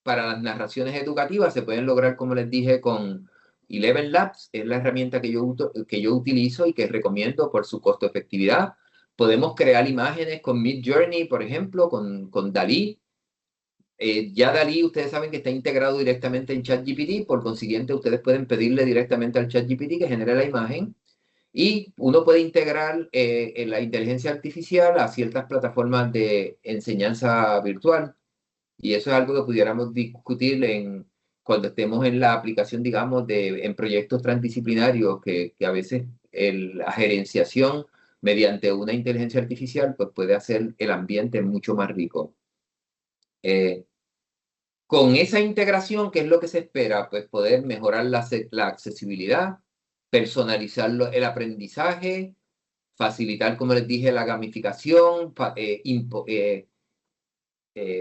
para las narraciones educativas se pueden lograr, como les dije, con Eleven Labs. Es la herramienta que yo utilizo y que recomiendo por su costo efectividad. Podemos crear imágenes con Midjourney, por ejemplo, con DALL-E. Ya DALL-E, ustedes saben que está integrado directamente en ChatGPT, por consiguiente, ustedes pueden pedirle directamente al ChatGPT que genere la imagen. Y uno puede integrar la inteligencia artificial a ciertas plataformas de enseñanza virtual. Y eso es algo que pudiéramos discutir cuando estemos en la aplicación, digamos, en proyectos transdisciplinarios, que a veces la gerenciación mediante una inteligencia artificial pues puede hacer el ambiente mucho más rico. Con esa integración, ¿qué es lo que se espera? Pues poder mejorar la accesibilidad, personalizar el aprendizaje, facilitar, como les dije, la gamificación,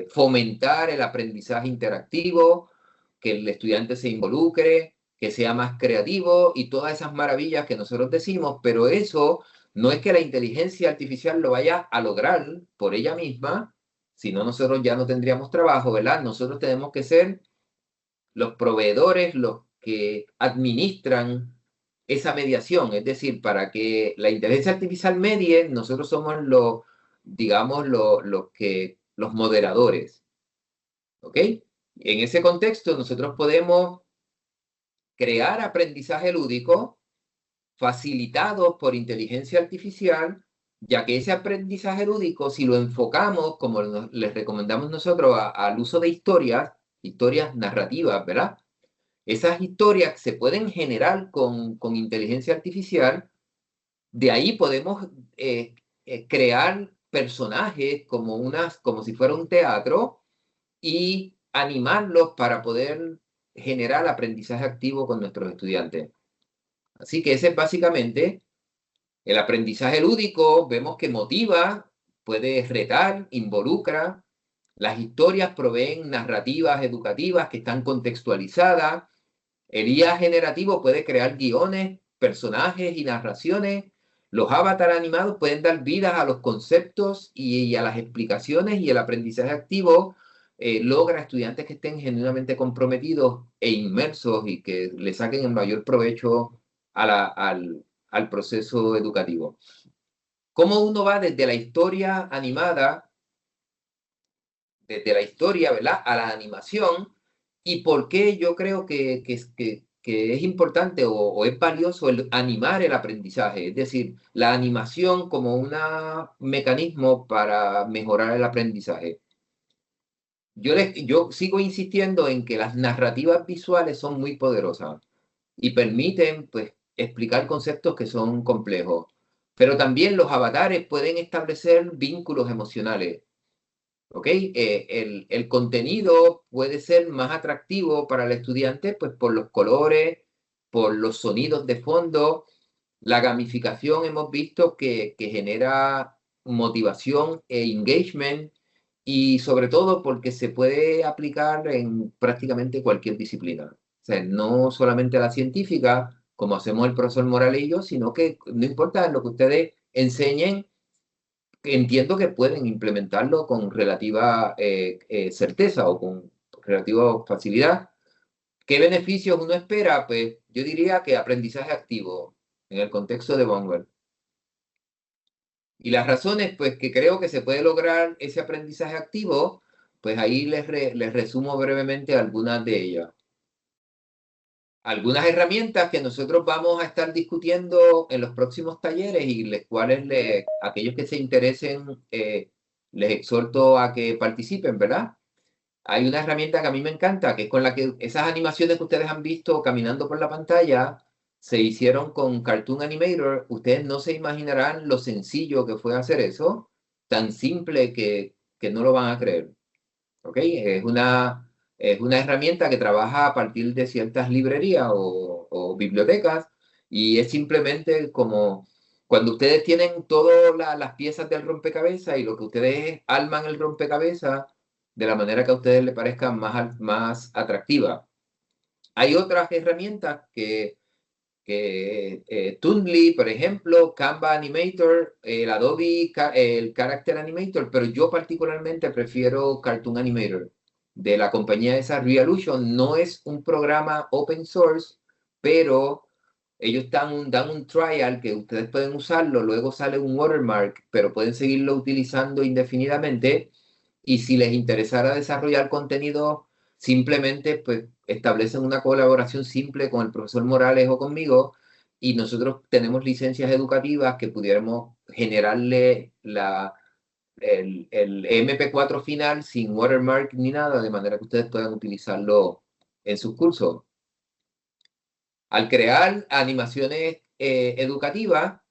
fomentar el aprendizaje interactivo, que el estudiante se involucre, que sea más creativo y todas esas maravillas que nosotros decimos, pero eso no es que la inteligencia artificial lo vaya a lograr por ella misma, si no nosotros ya no tendríamos trabajo, ¿verdad? Nosotros tenemos que ser los proveedores, los que administran esa mediación, es decir, para que la inteligencia artificial medie, nosotros somos digamos, los moderadores, ¿ok? En ese contexto, nosotros podemos crear aprendizaje lúdico facilitado por inteligencia artificial, ya que ese aprendizaje lúdico, si lo enfocamos, como les recomendamos nosotros, al uso de historias narrativas, ¿verdad? Esas historias se pueden generar con inteligencia artificial. De ahí podemos crear personajes como si fuera un teatro y animarlos para poder generar aprendizaje activo con nuestros estudiantes. Así que ese es básicamente el aprendizaje lúdico. Vemos que motiva, puede retar, involucra. Las historias proveen narrativas educativas que están contextualizadas. El IA generativo puede crear guiones, personajes y narraciones. Los avatars animados pueden dar vida a los conceptos y a las explicaciones, y el aprendizaje activo logra estudiantes que estén genuinamente comprometidos e inmersos y que le saquen el mayor provecho al proceso educativo. ¿Cómo uno va desde la historia animada, desde la historia, ¿verdad?, a la animación? ¿Y por qué yo creo que es importante o es valioso animar el aprendizaje? Es decir, la animación como un mecanismo para mejorar el aprendizaje. Yo sigo insistiendo en que las narrativas visuales son muy poderosas y permiten, pues, explicar conceptos que son complejos. Pero también los avatares pueden establecer vínculos emocionales. ¿Ok? El contenido puede ser más atractivo para el estudiante, pues por los colores, por los sonidos de fondo. La gamificación hemos visto que genera motivación e engagement, y sobre todo porque se puede aplicar en prácticamente cualquier disciplina. O sea, no solamente la científica, como hacemos el profesor Morales y yo, sino que no importa lo que ustedes enseñen, entiendo que pueden implementarlo con relativa certeza o con relativa facilidad. ¿Qué beneficios uno espera? Pues yo diría que aprendizaje activo en el contexto de Bonwell. Y las razones, pues, que creo que se puede lograr ese aprendizaje activo, pues ahí les resumo brevemente algunas de ellas. Algunas herramientas que nosotros vamos a estar discutiendo en los próximos talleres y les cuales aquellos que se interesen, les exhorto a que participen, ¿verdad? Hay una herramienta que a mí me encanta, que es con la que esas animaciones que ustedes han visto caminando por la pantalla se hicieron con Cartoon Animator. Ustedes no se imaginarán lo sencillo que fue hacer eso, tan simple que no lo van a creer. ¿Ok? Es una herramienta que trabaja a partir de ciertas librerías o bibliotecas, y es simplemente como cuando ustedes tienen todas las piezas del rompecabezas y lo que ustedes arman el rompecabezas de la manera que a ustedes les parezca más atractiva. Hay otras herramientas que Toonly, por ejemplo, Canva Animator, el Adobe, el Character Animator, pero yo particularmente prefiero Cartoon Animator de la compañía esa Realution. No es un programa open source, pero ellos dan un trial que ustedes pueden usarlo, luego sale un watermark, pero pueden seguirlo utilizando indefinidamente. Y si les interesara desarrollar contenido, simplemente pues establecen una colaboración simple con el profesor Morales o conmigo, y nosotros tenemos licencias educativas que pudiéramos generarle el MP4 final sin watermark ni nada, de manera que ustedes puedan utilizarlo en sus cursos. Al crear animaciones educativas,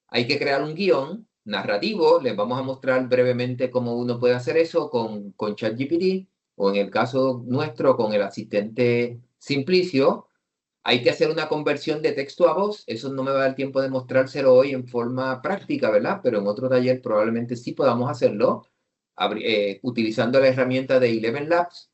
hay que crear un guión narrativo. Les vamos a mostrar brevemente cómo uno puede hacer eso con ChatGPT, o en el caso nuestro con el asistente Simplicio. Hay que hacer una conversión de texto a voz. Eso no me va a dar tiempo de mostrárselo hoy en forma práctica, ¿verdad? Pero en otro taller probablemente sí podamos hacerlo, utilizando la herramienta de Eleven Labs.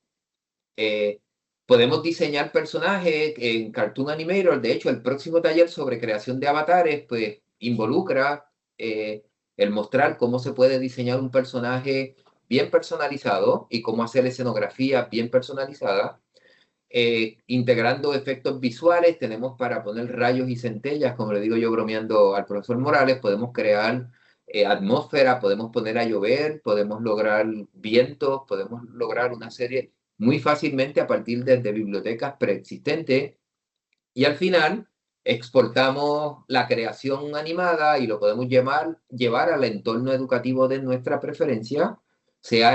Podemos diseñar personajes en Cartoon Animator. De hecho, el próximo taller sobre creación de avatares, pues, involucra el mostrar cómo se puede diseñar un personaje bien personalizado y cómo hacer escenografía bien personalizada. Integrando efectos visuales, tenemos para poner rayos y centellas, como le digo yo bromeando al profesor Morales. Podemos crear atmósfera, podemos poner a llover, podemos lograr vientos, podemos lograr una serie muy fácilmente a partir de bibliotecas preexistentes, y al final exportamos la creación animada y lo podemos llevar al entorno educativo de nuestra preferencia, sea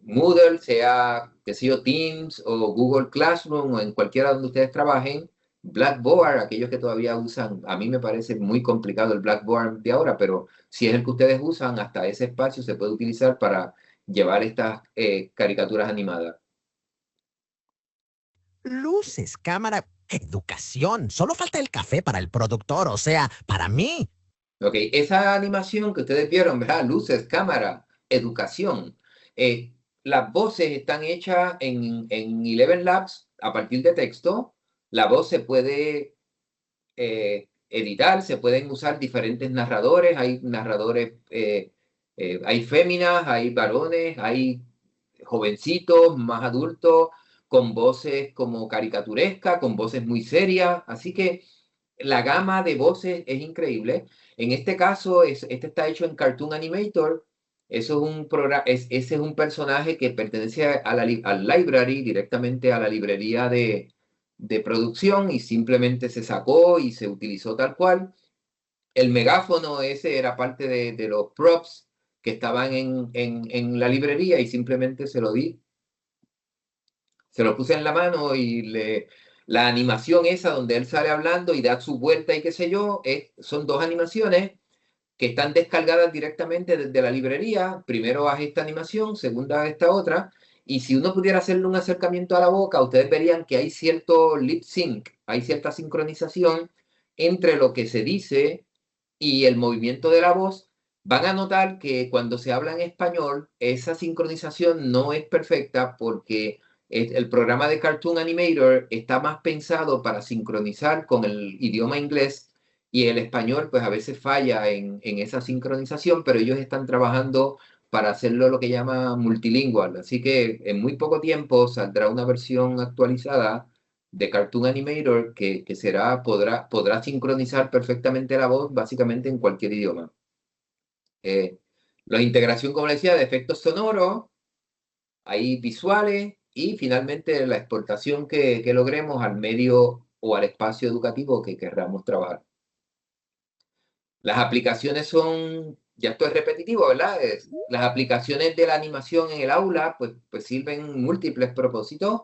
Moodle, sea, qué sé yo, Teams o Google Classroom, o en cualquiera donde ustedes trabajen. Blackboard, aquellos que todavía usan, a mí me parece muy complicado el Blackboard de ahora, pero si es el que ustedes usan, hasta ese espacio se puede utilizar para llevar estas caricaturas animadas. Luces, cámara, educación. Solo falta el café para el productor, o sea, para mí. Ok, esa animación que ustedes vieron, ¿verdad? Luces, cámara, educación. Las voces están hechas en Eleven Labs a partir de texto. La voz se puede editar, se pueden usar diferentes narradores. Hay narradores, hay féminas, hay varones, hay jovencitos, más adultos, con voces como caricaturescas, con voces muy serias. Así que la gama de voces es increíble. En este caso, este está hecho en Cartoon Animator. Eso es un programa, ese es un personaje que pertenece al library, directamente a la librería de producción, y simplemente se sacó y se utilizó tal cual. El megáfono ese era parte de los props que estaban en la librería, y simplemente se lo di. Se lo puse en la mano y la animación esa donde él sale hablando y da su vuelta y qué sé yo, son dos animaciones que están descargadas directamente desde la librería. Primero haz esta animación, segunda haz esta otra. Y si uno pudiera hacerle un acercamiento a la boca, ustedes verían que hay cierto lip sync, hay cierta sincronización entre lo que se dice y el movimiento de la voz. Van a notar que cuando se habla en español, esa sincronización no es perfecta, porque el programa de Cartoon Animator está más pensado para sincronizar con el idioma inglés, y el español pues a veces falla en esa sincronización, pero ellos están trabajando para hacerlo lo que llama multilingual. Así que en muy poco tiempo saldrá una versión actualizada de Cartoon Animator que podrá sincronizar perfectamente la voz básicamente en cualquier idioma. La integración, como les decía, de efectos sonoros, hay visuales, y finalmente la exportación que logremos al medio o al espacio educativo que querramos trabajar. Las aplicaciones son, ya esto es repetitivo, ¿verdad? Las aplicaciones de la animación en el aula pues sirven múltiples propósitos.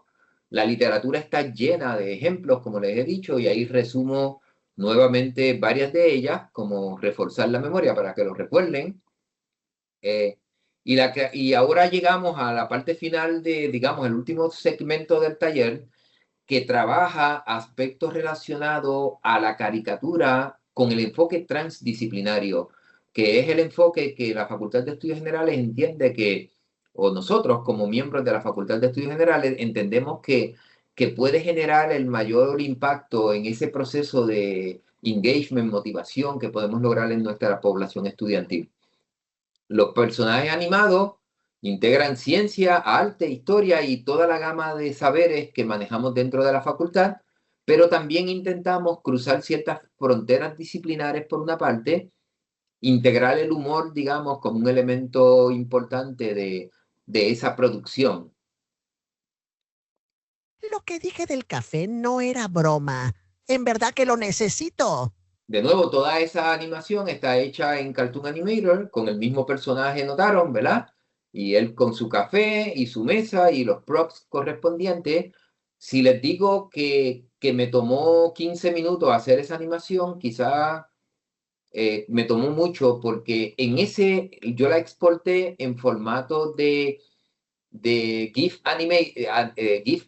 La literatura está llena de ejemplos, como les he dicho, y ahí resumo nuevamente varias de ellas, como reforzar la memoria para que lo recuerden. Y ahora llegamos a la parte final de, digamos, el último segmento del taller, que trabaja aspectos relacionados a la caricatura con el enfoque transdisciplinario, que es el enfoque que la Facultad de Estudios Generales entiende que o nosotros como miembros de la Facultad de Estudios Generales entendemos que puede generar el mayor impacto en ese proceso de engagement, motivación que podemos lograr en nuestra población estudiantil. Los personajes animados integran ciencia, arte, historia y toda la gama de saberes que manejamos dentro de la facultad, pero también intentamos cruzar ciertas fronteras disciplinares por una parte, integrar el humor, digamos, como un elemento importante de esa producción. Lo que dije del café no era broma. En verdad que lo necesito. De nuevo, toda esa animación está hecha en Cartoon Animator, con el mismo personaje, notaron, ¿verdad? Y él con su café y su mesa y los props correspondientes. Si les digo que me tomó 15 minutos hacer esa animación, quizá me tomó mucho porque yo la exporté en formato de GIF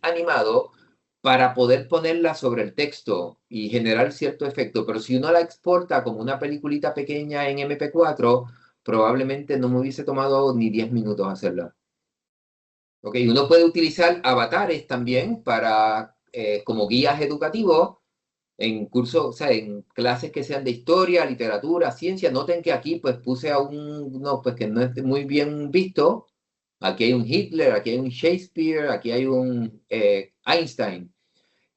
animado para poder ponerla sobre el texto y generar cierto efecto. Pero si uno la exporta como una peliculita pequeña en MP4, probablemente no me hubiese tomado ni 10 minutos hacerla. Ok, uno puede utilizar avatares también como guías educativos en cursos, o sea, en clases que sean de historia, literatura, ciencia. Noten que aquí pues puse a uno pues que no es muy bien visto. Aquí hay un Hitler, aquí hay un Shakespeare, aquí hay un Einstein.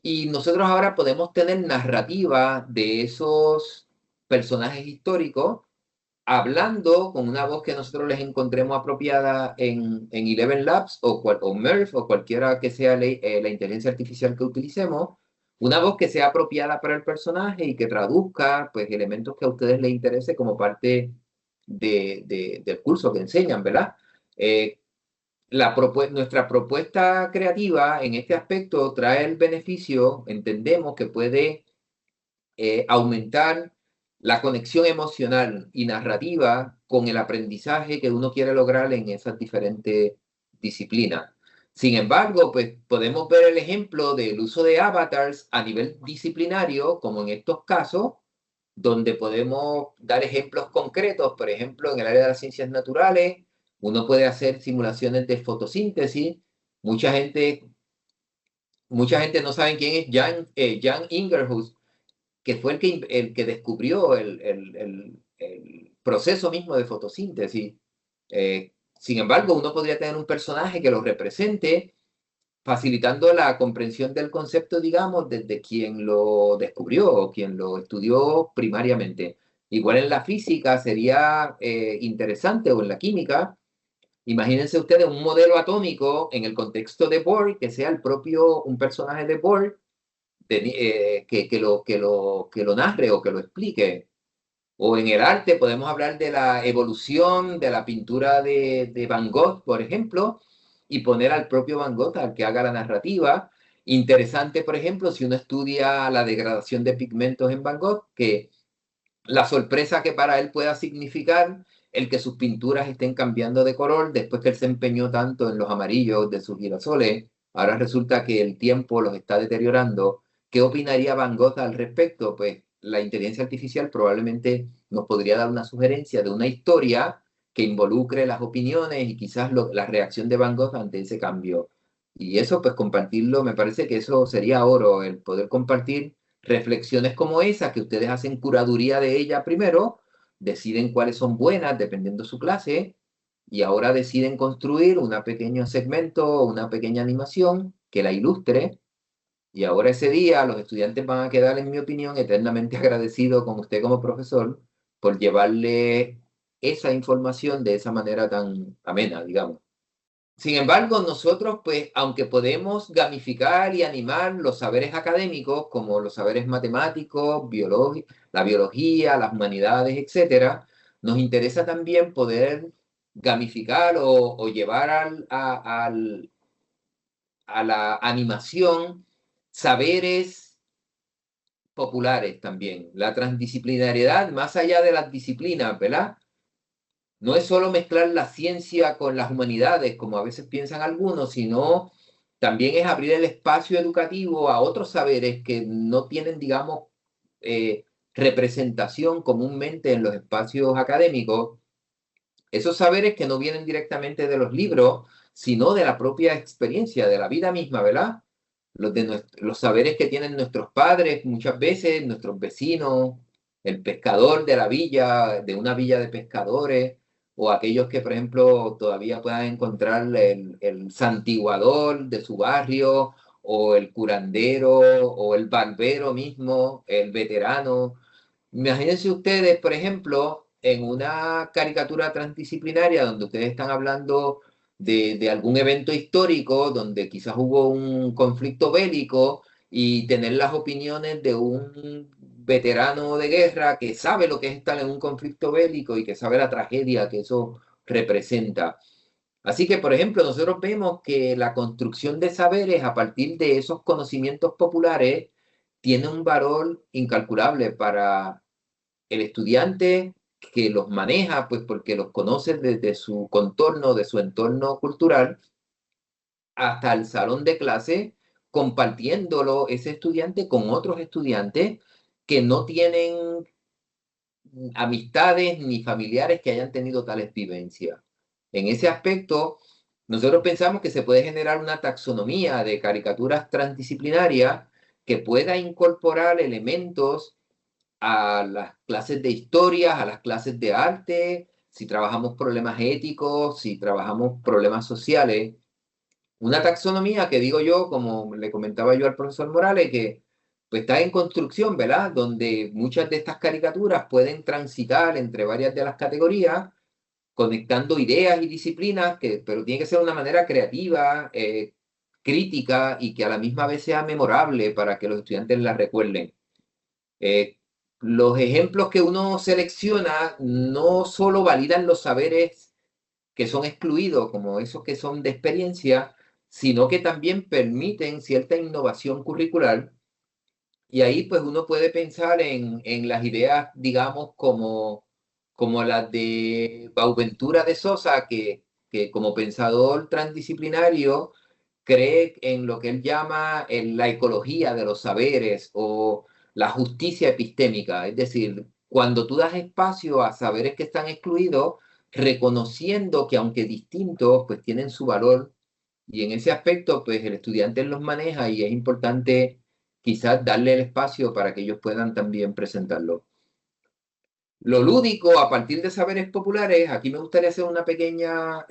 Y nosotros ahora podemos tener narrativa de esos personajes históricos hablando con una voz que nosotros les encontremos apropiada en Eleven Labs o MERF o cualquiera que sea la inteligencia artificial que utilicemos, una voz que sea apropiada para el personaje y que traduzca pues, elementos que a ustedes les interese como parte del curso que enseñan, ¿verdad? Nuestra propuesta creativa en este aspecto trae el beneficio, entendemos que puede aumentar la conexión emocional y narrativa con el aprendizaje que uno quiere lograr en esas diferentes disciplinas. Sin embargo, pues podemos ver el ejemplo del uso de avatars a nivel disciplinario, como en estos casos, donde podemos dar ejemplos concretos, por ejemplo, en el área de las ciencias naturales, uno puede hacer simulaciones de fotosíntesis. Mucha gente no sabe quién es Jan Ingersoll, que fue el que descubrió el proceso mismo de fotosíntesis. Sin embargo, uno podría tener un personaje que lo represente, facilitando la comprensión del concepto, digamos, desde quien lo descubrió o quien lo estudió primariamente. Igual en la física sería interesante, o en la química. Imagínense ustedes un modelo atómico en el contexto de Bohr, que sea un personaje de Bohr, que lo narre o que lo explique. O en el arte podemos hablar de la evolución de la pintura de Van Gogh, por ejemplo, y poner al propio Van Gogh al que haga la narrativa. Interesante, por ejemplo, si uno estudia la degradación de pigmentos en Van Gogh, que la sorpresa que para él pueda significar el que sus pinturas estén cambiando de color después que él se empeñó tanto en los amarillos de sus girasoles, ahora resulta que el tiempo los está deteriorando. ¿Qué opinaría Van Gogh al respecto? Pues la inteligencia artificial probablemente nos podría dar una sugerencia de una historia que involucre las opiniones y quizás la reacción de Van Gogh ante ese cambio. Y eso, pues compartirlo, me parece que eso sería oro, el poder compartir reflexiones como esas, que ustedes hacen curaduría de ella primero, deciden cuáles son buenas dependiendo de su clase, y ahora deciden construir un pequeño segmento, una pequeña animación que la ilustre, y ahora ese día los estudiantes van a quedar, en mi opinión, eternamente agradecidos con usted como profesor por llevarle esa información de esa manera tan amena, digamos. Sin embargo, nosotros, pues, aunque podemos gamificar y animar los saberes académicos, como los saberes matemáticos, la biología, las humanidades, etc., nos interesa también poder gamificar o llevar a la animación saberes populares también. La transdisciplinariedad, más allá de las disciplinas, ¿verdad? No es solo mezclar la ciencia con las humanidades, como a veces piensan algunos, sino también es abrir el espacio educativo a otros saberes que no tienen, digamos, representación comúnmente en los espacios académicos. Esos saberes que no vienen directamente de los libros, sino de la propia experiencia, de la vida misma, ¿verdad? Los saberes que tienen nuestros padres, muchas veces, nuestros vecinos, el pescador de la villa, de una villa de pescadores, o aquellos que, por ejemplo, todavía puedan encontrar el santiguador de su barrio, o el curandero, o el barbero mismo, el veterano. Imagínense ustedes, por ejemplo, en una caricatura transdisciplinaria donde ustedes están hablando de algún evento histórico, donde quizás hubo un conflicto bélico y tener las opiniones de un veterano de guerra que sabe lo que es estar en un conflicto bélico y que sabe la tragedia que eso representa. Así que, por ejemplo, nosotros vemos que la construcción de saberes a partir de esos conocimientos populares tiene un valor incalculable para el estudiante que los maneja, pues porque los conoce desde su contorno, de su entorno cultural, hasta el salón de clase, compartiéndolo ese estudiante con otros estudiantes que no tienen amistades ni familiares que hayan tenido tales vivencias. En ese aspecto, nosotros pensamos que se puede generar una taxonomía de caricaturas transdisciplinarias que pueda incorporar elementos a las clases de historia, a las clases de arte, si trabajamos problemas éticos, si trabajamos problemas sociales. Una taxonomía que digo yo, como le comentaba yo al profesor Morales, que pues, está en construcción, ¿verdad? Donde muchas de estas caricaturas pueden transitar entre varias de las categorías, conectando ideas y disciplinas, pero tiene que ser de una manera creativa, crítica y que a la misma vez sea memorable para que los estudiantes la recuerden. Los ejemplos que uno selecciona no solo validan los saberes que son excluidos, como esos que son de experiencia, sino que también permiten cierta innovación curricular. Y ahí pues uno puede pensar en las ideas, digamos, como las de Boaventura de Sosa, que como pensador transdisciplinario cree en lo que él llama en la ecología de los saberes o la justicia epistémica. Es decir, cuando tú das espacio a saberes que están excluidos, reconociendo que aunque distintos, pues tienen su valor. Y en ese aspecto, pues el estudiante los maneja y es importante quizás darle el espacio para que ellos puedan también presentarlo. Lo lúdico, a partir de saberes populares, aquí me gustaría hacer una pequeña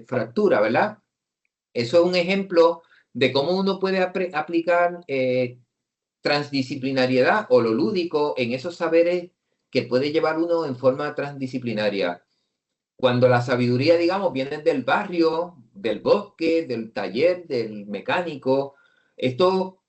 fractura, ¿verdad? Eso es un ejemplo de cómo uno puede aplicar transdisciplinariedad o lo lúdico en esos saberes que puede llevar uno en forma transdisciplinaria. Cuando la sabiduría, digamos, viene del barrio, del bosque, del taller, del mecánico, esto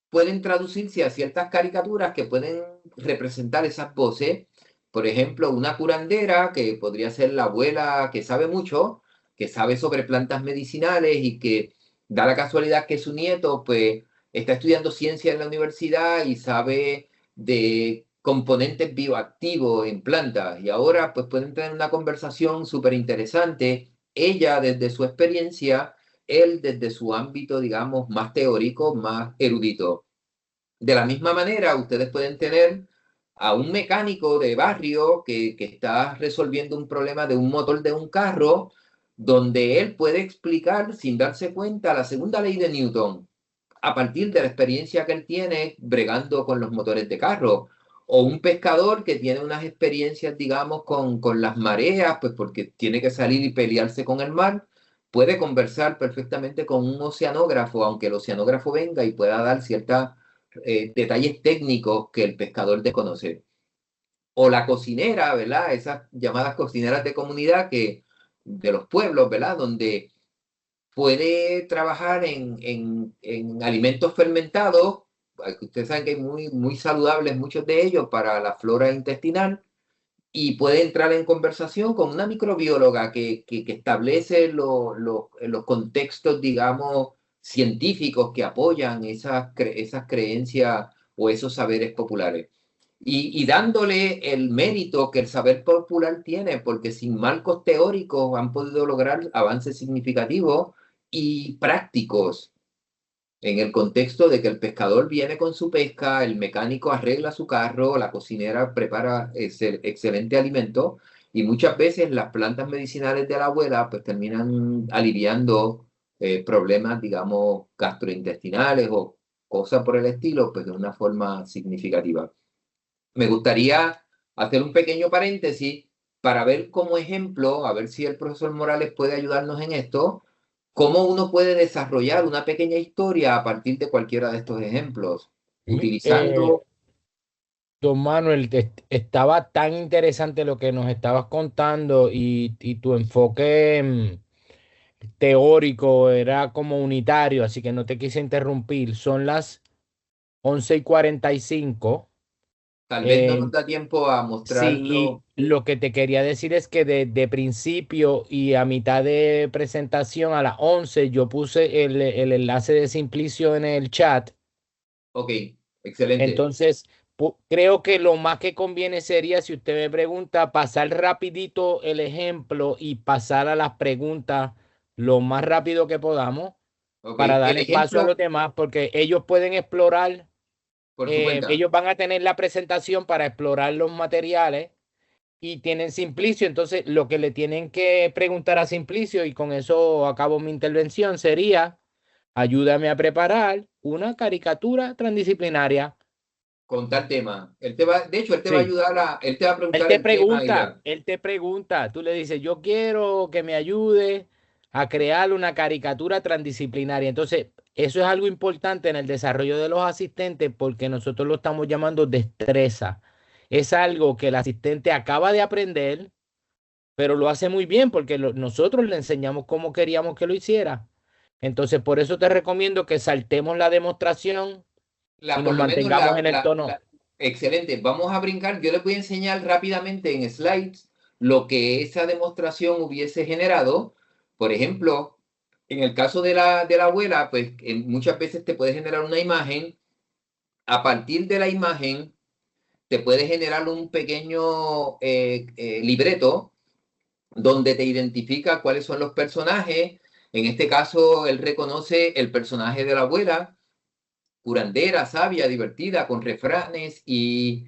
pueden traducirse a ciertas caricaturas que pueden representar esas voces. Por ejemplo, una curandera que podría ser la abuela que sabe mucho, que sabe sobre plantas medicinales y que da la casualidad que su nieto pues está estudiando ciencia en la universidad y sabe de componentes bioactivos en plantas y ahora pues pueden tener una conversación súper interesante, ella desde su experiencia, él desde su ámbito, digamos, más teórico, más erudito. De la misma manera, ustedes pueden tener a un mecánico de barrio que está resolviendo un problema de un motor de un carro, donde él puede explicar sin darse cuenta la segunda ley de Newton, a partir de la experiencia que él tiene bregando con los motores de carro. O un pescador que tiene unas experiencias, digamos, con las mareas, pues porque tiene que salir y pelearse con el mar, puede conversar perfectamente con un oceanógrafo, aunque el oceanógrafo venga y pueda dar ciertos detalles técnicos que el pescador desconoce. O la cocinera, ¿verdad? Esas llamadas cocineras de comunidad de los pueblos, ¿verdad? Donde puede trabajar en alimentos fermentados, que ustedes saben que hay muy saludables muchos de ellos para la flora intestinal, y puede entrar en conversación con una microbióloga que establece los contextos, digamos, científicos que apoyan esas creencias o esos saberes populares. Y dándole el mérito que el saber popular tiene, porque sin marcos teóricos han podido lograr avances significativos y prácticos en el contexto de que el pescador viene con su pesca, el mecánico arregla su carro, la cocinera prepara excelente alimento Y muchas veces las plantas medicinales de la abuela pues terminan aliviando problemas, digamos, gastrointestinales o cosas por el estilo, pues de una forma significativa. Me gustaría hacer un pequeño paréntesis para ver como ejemplo, a ver si el profesor Morales puede ayudarnos en esto, cómo uno puede desarrollar una pequeña historia a partir de cualquiera de estos ejemplos, Mi- utilizando... Don Manuel, estaba tan interesante lo que nos estabas contando y tu enfoque teórico era como unitario, así que no te quise interrumpir. Son las 11:45. Tal vez no nos Eh, da tiempo a sí, mostrarlo. y lo que te quería decir es que de principio y a mitad de presentación a las 11 yo puse el enlace de Simplicio en el chat. Ok, excelente. Entonces, creo que lo más que conviene sería, si usted me pregunta, pasar rapidito el ejemplo y pasar a las preguntas lo más rápido que podamos Ok, para dar el espacio a ejemplo los demás, porque ellos pueden explorar, por su cuenta. ellos van a tener la presentación para explorar los materiales y tienen Simplicio. Entonces, lo que le tienen que preguntar a Simplicio, y con eso acabo mi intervención, sería, ayúdame a preparar una caricatura transdisciplinaria. Con tal tema. De hecho, él te va a Sí. ayudar él te va a preguntar el tema y la... Él te pregunta, tú le dices, yo quiero que me ayude a crear una caricatura transdisciplinaria. Entonces, eso es algo importante en el desarrollo de los asistentes porque nosotros lo estamos llamando destreza. Es algo que el asistente acaba de aprender, pero lo hace muy bien porque nosotros le enseñamos cómo queríamos que lo hiciera. Entonces, por eso te recomiendo que saltemos la demostración y nos por lo menos mantengamos en el tono. excelente. Vamos a brincar. Yo les voy a enseñar rápidamente en slides lo que esa demostración hubiese generado. Por ejemplo, en el caso de la abuela, pues muchas veces te puede generar una imagen. A partir de la imagen, te puede generar un pequeño libreto donde te identifica cuáles son los personajes. En este caso, él reconoce el personaje de la abuela, curandera, sabia, divertida, con refranes y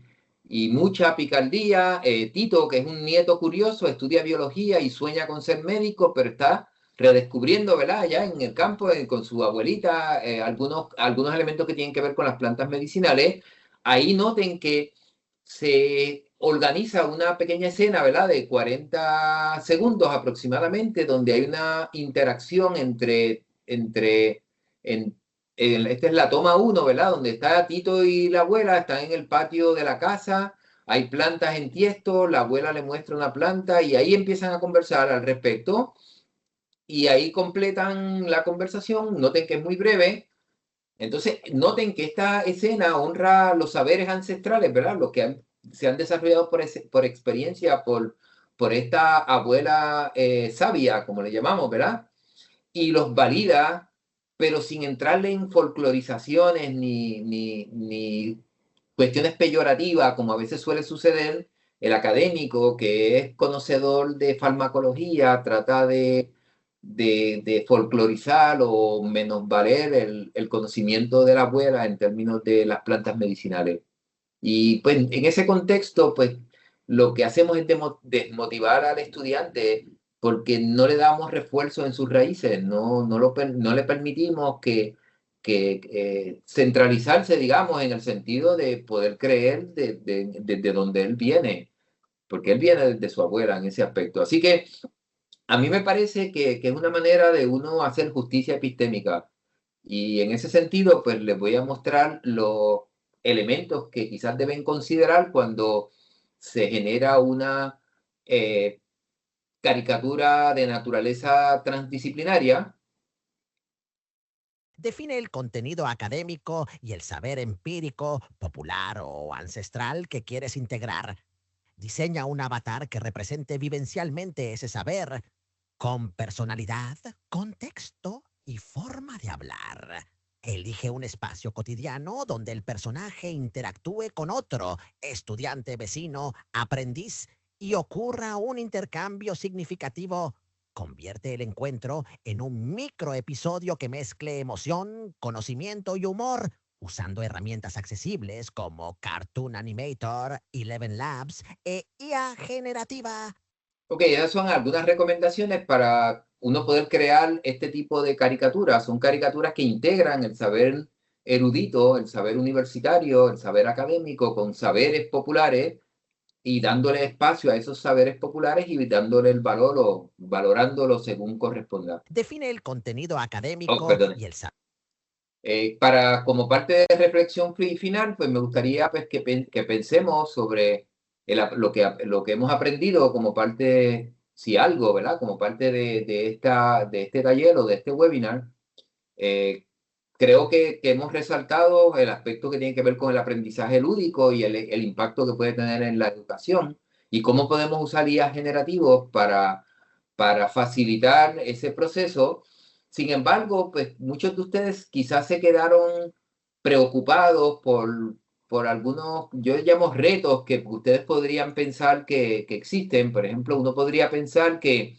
mucha picardía. Tito, que es un nieto curioso, estudia biología y sueña con ser médico, pero está redescubriendo, ¿verdad? Allá en el campo, con su abuelita, algunos elementos que tienen que ver con las plantas medicinales. Ahí noten que se organiza una pequeña escena, ¿verdad? De 40 segundos aproximadamente, donde hay una interacción esta es la toma 1, ¿verdad? Donde está Tito y la abuela, están en el patio de la casa, hay plantas en tiesto, la abuela le muestra una planta y ahí empiezan a conversar al respecto y ahí completan la conversación, noten que es muy breve. Entonces, noten que esta escena honra los saberes ancestrales, ¿verdad? Los que se han desarrollado por experiencia, por esta abuela sabia, como le llamamos, ¿verdad? Y los valida, pero sin entrarle en folclorizaciones ni cuestiones peyorativas, como a veces suele suceder. El académico, que es conocedor de farmacología, trata de folclorizar o menosvaler el conocimiento de la abuela en términos de las plantas medicinales. Y pues en ese contexto, pues lo que hacemos es desmotivar al estudiante porque no le damos refuerzo en sus raíces, no le permitimos que centralizarse, digamos, en el sentido de poder creer de donde él viene, porque él viene de su abuela en ese aspecto. Así que a mí me parece que es una manera de uno hacer justicia epistémica. Y en ese sentido, pues les voy a mostrar los elementos que quizás deben considerar cuando se genera una eh, caricatura de naturaleza transdisciplinaria. Define el contenido académico y el saber empírico, popular o ancestral que quieres integrar. Diseña un avatar que represente vivencialmente ese saber, con personalidad, contexto y forma de hablar. Elige un espacio cotidiano donde el personaje interactúe con otro, estudiante, vecino, aprendiz, y ocurra un intercambio significativo. Convierte el encuentro en un microepisodio que mezcle emoción, conocimiento y humor, usando herramientas accesibles como Cartoon Animator, Eleven Labs e IA generativa. Ok, esas son algunas recomendaciones para uno poder crear este tipo de caricaturas. Son caricaturas que integran el saber erudito, el saber universitario, el saber académico con saberes populares y dándole espacio a esos saberes populares y dándole el valor o valorándolo según corresponda. Define el contenido académico Perdón. y el saber. Como parte de reflexión final, pues me gustaría pues, que pensemos sobre lo que hemos aprendido como parte, si algo, ¿verdad? Como parte de este taller o de este webinar. Creo que hemos resaltado el aspecto que tiene que ver con el aprendizaje lúdico y el impacto que puede tener en la educación y cómo podemos usar IA generativos para facilitar ese proceso. Sin embargo, pues muchos de ustedes quizás se quedaron preocupados por algunos, yo llamo retos que ustedes podrían pensar que existen. Por ejemplo, uno podría pensar que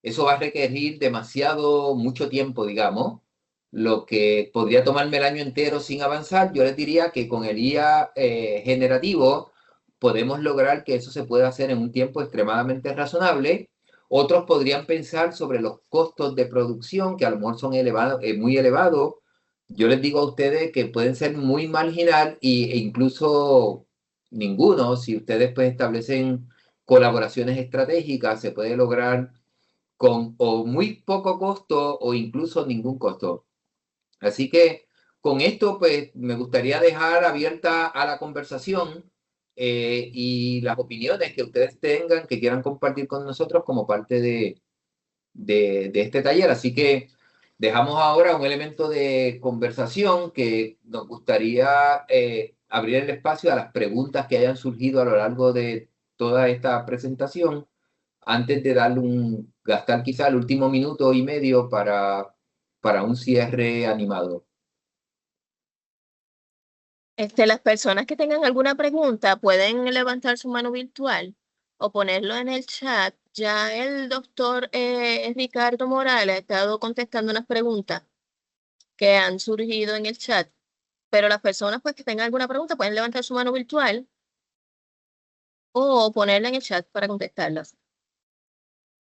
eso va a requerir mucho tiempo, digamos, lo que podría tomarme el año entero sin avanzar. Yo les diría que con el IA generativo podemos lograr que eso se pueda hacer en un tiempo extremadamente razonable. Otros podrían pensar sobre los costos de producción, que a lo mejor son muy elevados. Yo les digo a ustedes que pueden ser muy marginal e incluso ninguno. Si ustedes pues establecen colaboraciones estratégicas, se puede lograr con o muy poco costo o incluso ningún costo. Así que con esto, pues me gustaría dejar abierta a la conversación y las opiniones que ustedes tengan, que quieran compartir con nosotros como parte de este taller. Así que dejamos ahora un elemento de conversación que nos gustaría abrir el espacio a las preguntas que hayan surgido a lo largo de toda esta presentación antes de gastar quizá el último minuto y medio para un cierre animado. Las personas que tengan alguna pregunta pueden levantar su mano virtual o ponerlo en el chat. Ya el doctor Ricardo Morales ha estado contestando unas preguntas que han surgido en el chat, pero las personas pues que tengan alguna pregunta pueden levantar su mano virtual o ponerla en el chat para contestarlas.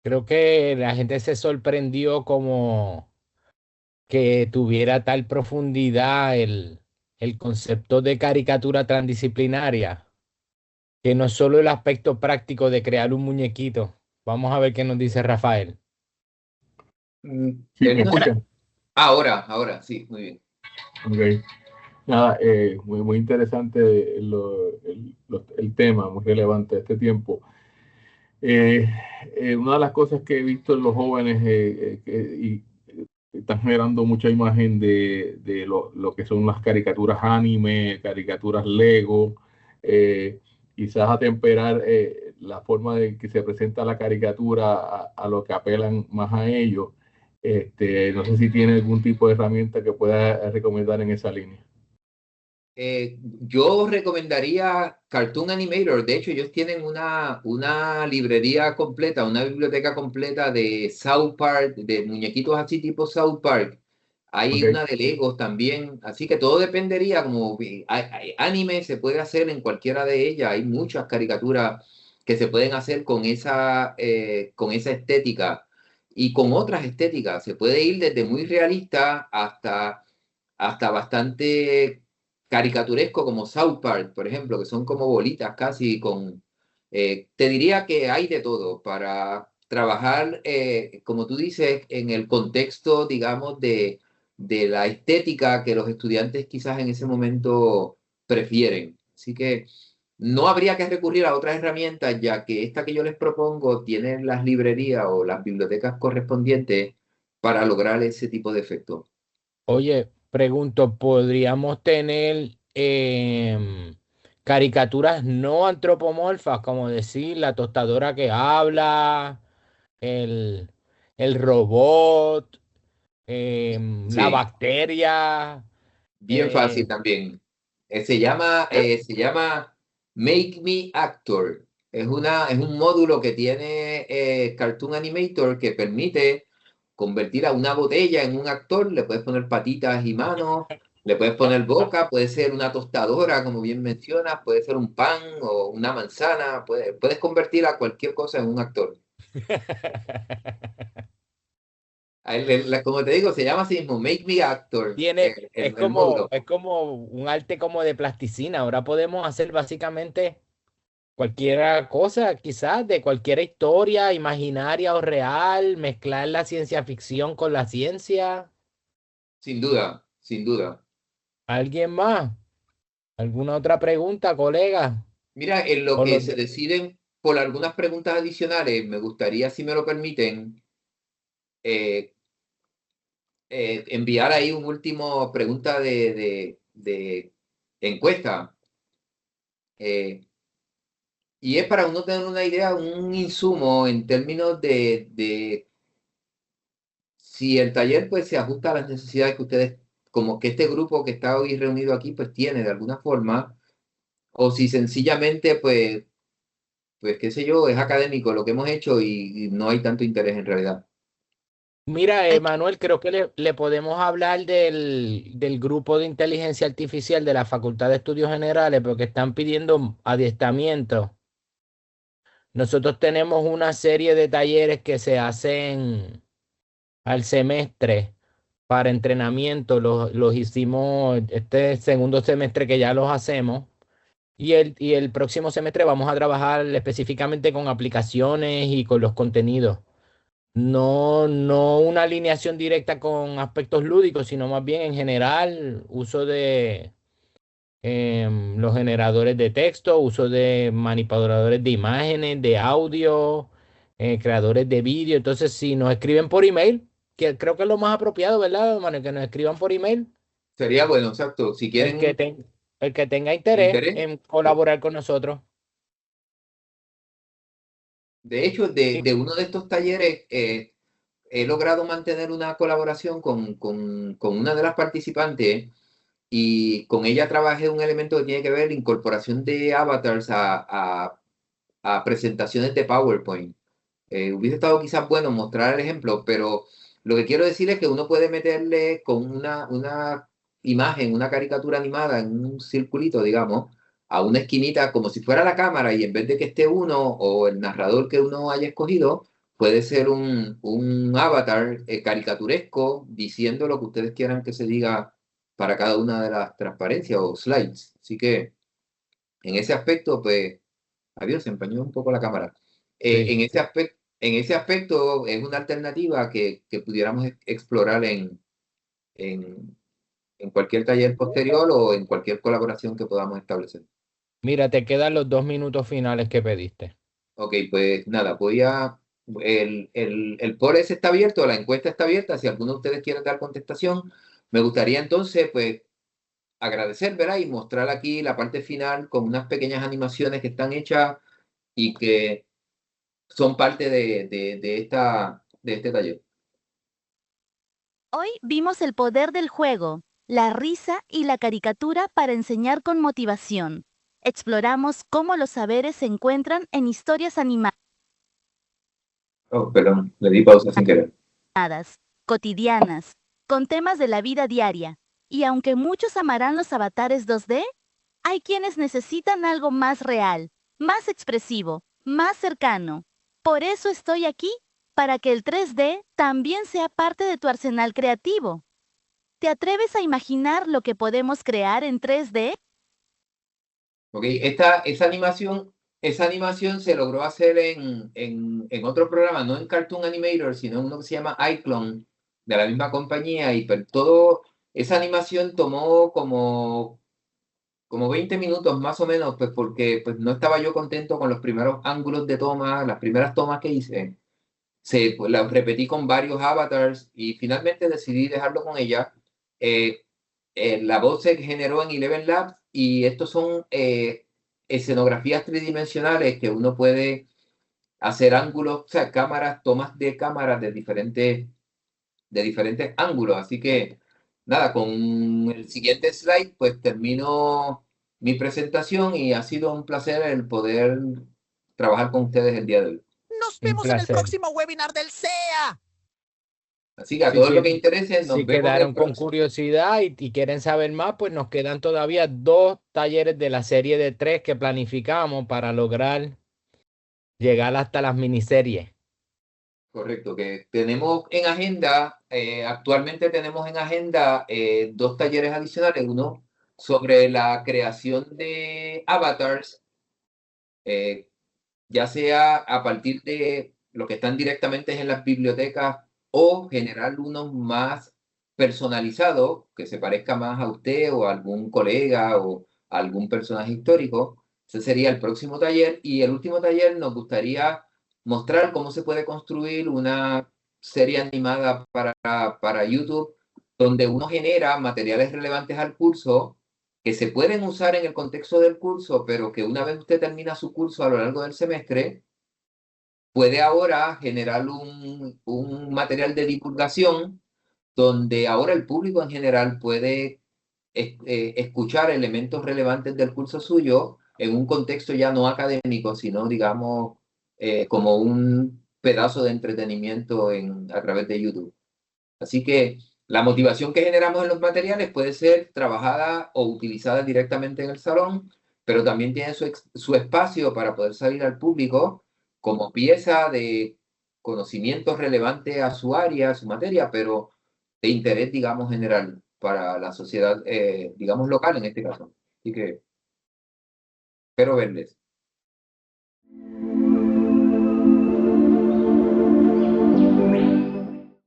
Creo que la gente se sorprendió como que tuviera tal profundidad el concepto de caricatura transdisciplinaria, que no es solo el aspecto práctico de crear un muñequito. Vamos a ver qué nos dice Rafael. Sí, ¿me escuchan? Ahora, sí, muy bien. Ok. Nada, muy interesante el tema, muy relevante este tiempo. Una de las cosas que he visto en los jóvenes y están generando mucha imagen de lo que son las caricaturas anime, caricaturas Lego, quizás atemperar la forma de que se presenta la caricatura a lo que apelan más a ellos. No sé si tiene algún tipo de herramienta que pueda recomendar en esa línea. Yo recomendaría Cartoon Animator. De hecho, ellos tienen una librería completa, una biblioteca completa de South Park, de muñequitos así tipo South Park. Hay Ok. una de Legos también. Así que todo dependería, como anime se puede hacer en cualquiera de ellas. Hay muchas caricaturas que se pueden hacer con esa estética y con otras estéticas. Se puede ir desde muy realista hasta bastante caricaturesco como South Park, por ejemplo, que son como bolitas casi con... te diría que hay de todo para trabajar, como tú dices, en el contexto, digamos, de la estética que los estudiantes quizás en ese momento prefieren. Así que no habría que recurrir a otras herramientas, ya que esta que yo les propongo tiene las librerías o las bibliotecas correspondientes para lograr ese tipo de efecto. Oye, pregunto, ¿podríamos tener caricaturas no antropomorfas, como decir la tostadora que habla, el, el robot, la Sí. bacteria? Bien eh, fácil también. Se llama Make Me Actor. Es un módulo que tiene Cartoon Animator que permite convertir a una botella en un actor. Le puedes poner patitas y manos, Le puedes poner boca, puede ser una tostadora, como bien mencionas, puede ser un pan o una manzana, puedes convertir a cualquier cosa en un actor. Como te digo, se llama así mismo, Make Me Actor, el módulo. es como un arte como de plasticina. Ahora podemos hacer básicamente cualquier cosa, quizás de cualquier historia imaginaria o real, mezclar la ciencia ficción con la ciencia. Sin duda, sin duda. ¿Alguien más? ¿Alguna otra pregunta, colega? Mira, en lo O que los se de- deciden por algunas preguntas adicionales, me gustaría, si me lo permiten, eh, enviar ahí un último pregunta de encuesta. Y es para uno tener una idea, un insumo en términos de si el taller pues se ajusta a las necesidades que ustedes, como que este grupo que está hoy reunido aquí, pues tiene de alguna forma, o si sencillamente pues qué sé yo, es académico lo que hemos hecho y no hay tanto interés en realidad. Mira, Ay, Manuel, creo que le podemos hablar del grupo de inteligencia artificial de la Facultad de Estudios Generales porque están pidiendo adiestramiento. Nosotros tenemos una serie de talleres que se hacen al semestre para entrenamiento. Los hicimos este segundo semestre que ya los hacemos. Y el próximo semestre vamos a trabajar específicamente con aplicaciones y con los contenidos. No una alineación directa con aspectos lúdicos, sino más bien en general, uso de los generadores de texto, uso de manipuladores de imágenes, de audio, creadores de vídeo. Entonces, si nos escriben por email, que creo que es lo más apropiado, ¿verdad, Manuel? Que nos escriban por email, Sería bueno, exacto. Si el que, quieren el que tenga interés interés, en colaborar con nosotros. de hecho, Sí. de uno de estos talleres he logrado mantener una colaboración con una de las participantes y con ella trabajé un elemento que tiene que ver la incorporación de avatars a presentaciones de PowerPoint. Hubiese estado quizás bueno mostrar el ejemplo, pero lo que quiero decir es que uno puede meterle con una imagen, una caricatura animada en un circulito, digamos, a una esquinita como si fuera la cámara y en vez de que esté uno o el narrador que uno haya escogido, puede ser un avatar caricaturesco diciendo lo que ustedes quieran que se diga para cada una de las transparencias o slides. Así que en ese aspecto, pues, adiós, se empañó un poco la cámara. Sí. En ese aspecto es una alternativa que pudiéramos explorar en cualquier taller posterior o en cualquier colaboración que podamos establecer. Mira, te quedan los 2 minutos finales que pediste. Ok, pues nada, el poll ese está abierto, la encuesta está abierta, si alguno de ustedes quiere dar contestación, me gustaría entonces, pues, agradecer, ¿verdad? Y mostrar aquí la parte final con unas pequeñas animaciones que están hechas y que son parte de este taller. Hoy vimos el poder del juego, la risa y la caricatura para enseñar con motivación. Exploramos cómo los saberes se encuentran en historias animadas, Oh, perdón, le di pausa sin querer. cotidianas, con temas de la vida diaria. Y aunque muchos amarán los avatares 2D, hay quienes necesitan algo más real, más expresivo, más cercano. Por eso estoy aquí, para que el 3D también sea parte de tu arsenal creativo. ¿Te atreves a imaginar lo que podemos crear en 3D? Ok, esa animación se logró hacer en otro programa, no en Cartoon Animator, sino en uno que se llama iClone, de la misma compañía, y esa animación tomó como 20 minutos más o menos, pues porque pues, no estaba yo contento con los primeros ángulos de toma, las primeras tomas que hice. Pues, las repetí con varios avatars y finalmente decidí dejarlo con ella. La voz se generó en Eleven Labs y estos son escenografías tridimensionales que uno puede hacer ángulos, o sea, tomas de cámaras de diferentes ángulos. Así que, nada, con el siguiente slide, pues termino mi presentación y ha sido un placer el poder trabajar con ustedes el día de hoy. Nos Un vemos en el placer. próximo webinar del SEA. Así que a Sí, todos sí, los que interesen, nos si vemos quedaron el con próximo. curiosidad y quieren saber más, pues nos quedan todavía 2 talleres de la serie de 3 que planificamos para lograr llegar hasta las miniseries. Correcto, que tenemos en agenda, actualmente tenemos en agenda 2 talleres adicionales, uno sobre la creación de avatars, ya sea a partir de lo que están directamente en las bibliotecas o generar unos más personalizados, que se parezca más a usted o a algún colega o a algún personaje histórico. Ese sería el próximo taller. Y el último taller nos gustaría mostrar cómo se puede construir una serie animada para YouTube, donde uno genera materiales relevantes al curso que se pueden usar en el contexto del curso, pero que una vez usted termina su curso a lo largo del semestre, puede ahora generar un material de divulgación donde ahora el público en general puede escuchar elementos relevantes del curso suyo en un contexto ya no académico, sino, digamos, como un pedazo de entretenimiento a través de YouTube. Así que la motivación que generamos en los materiales puede ser trabajada o utilizada directamente en el salón, pero también tiene su espacio para poder salir al público como pieza de conocimiento relevante a su área, a su materia, pero de interés, digamos, general para la sociedad, digamos, local en este caso. Así que espero verles.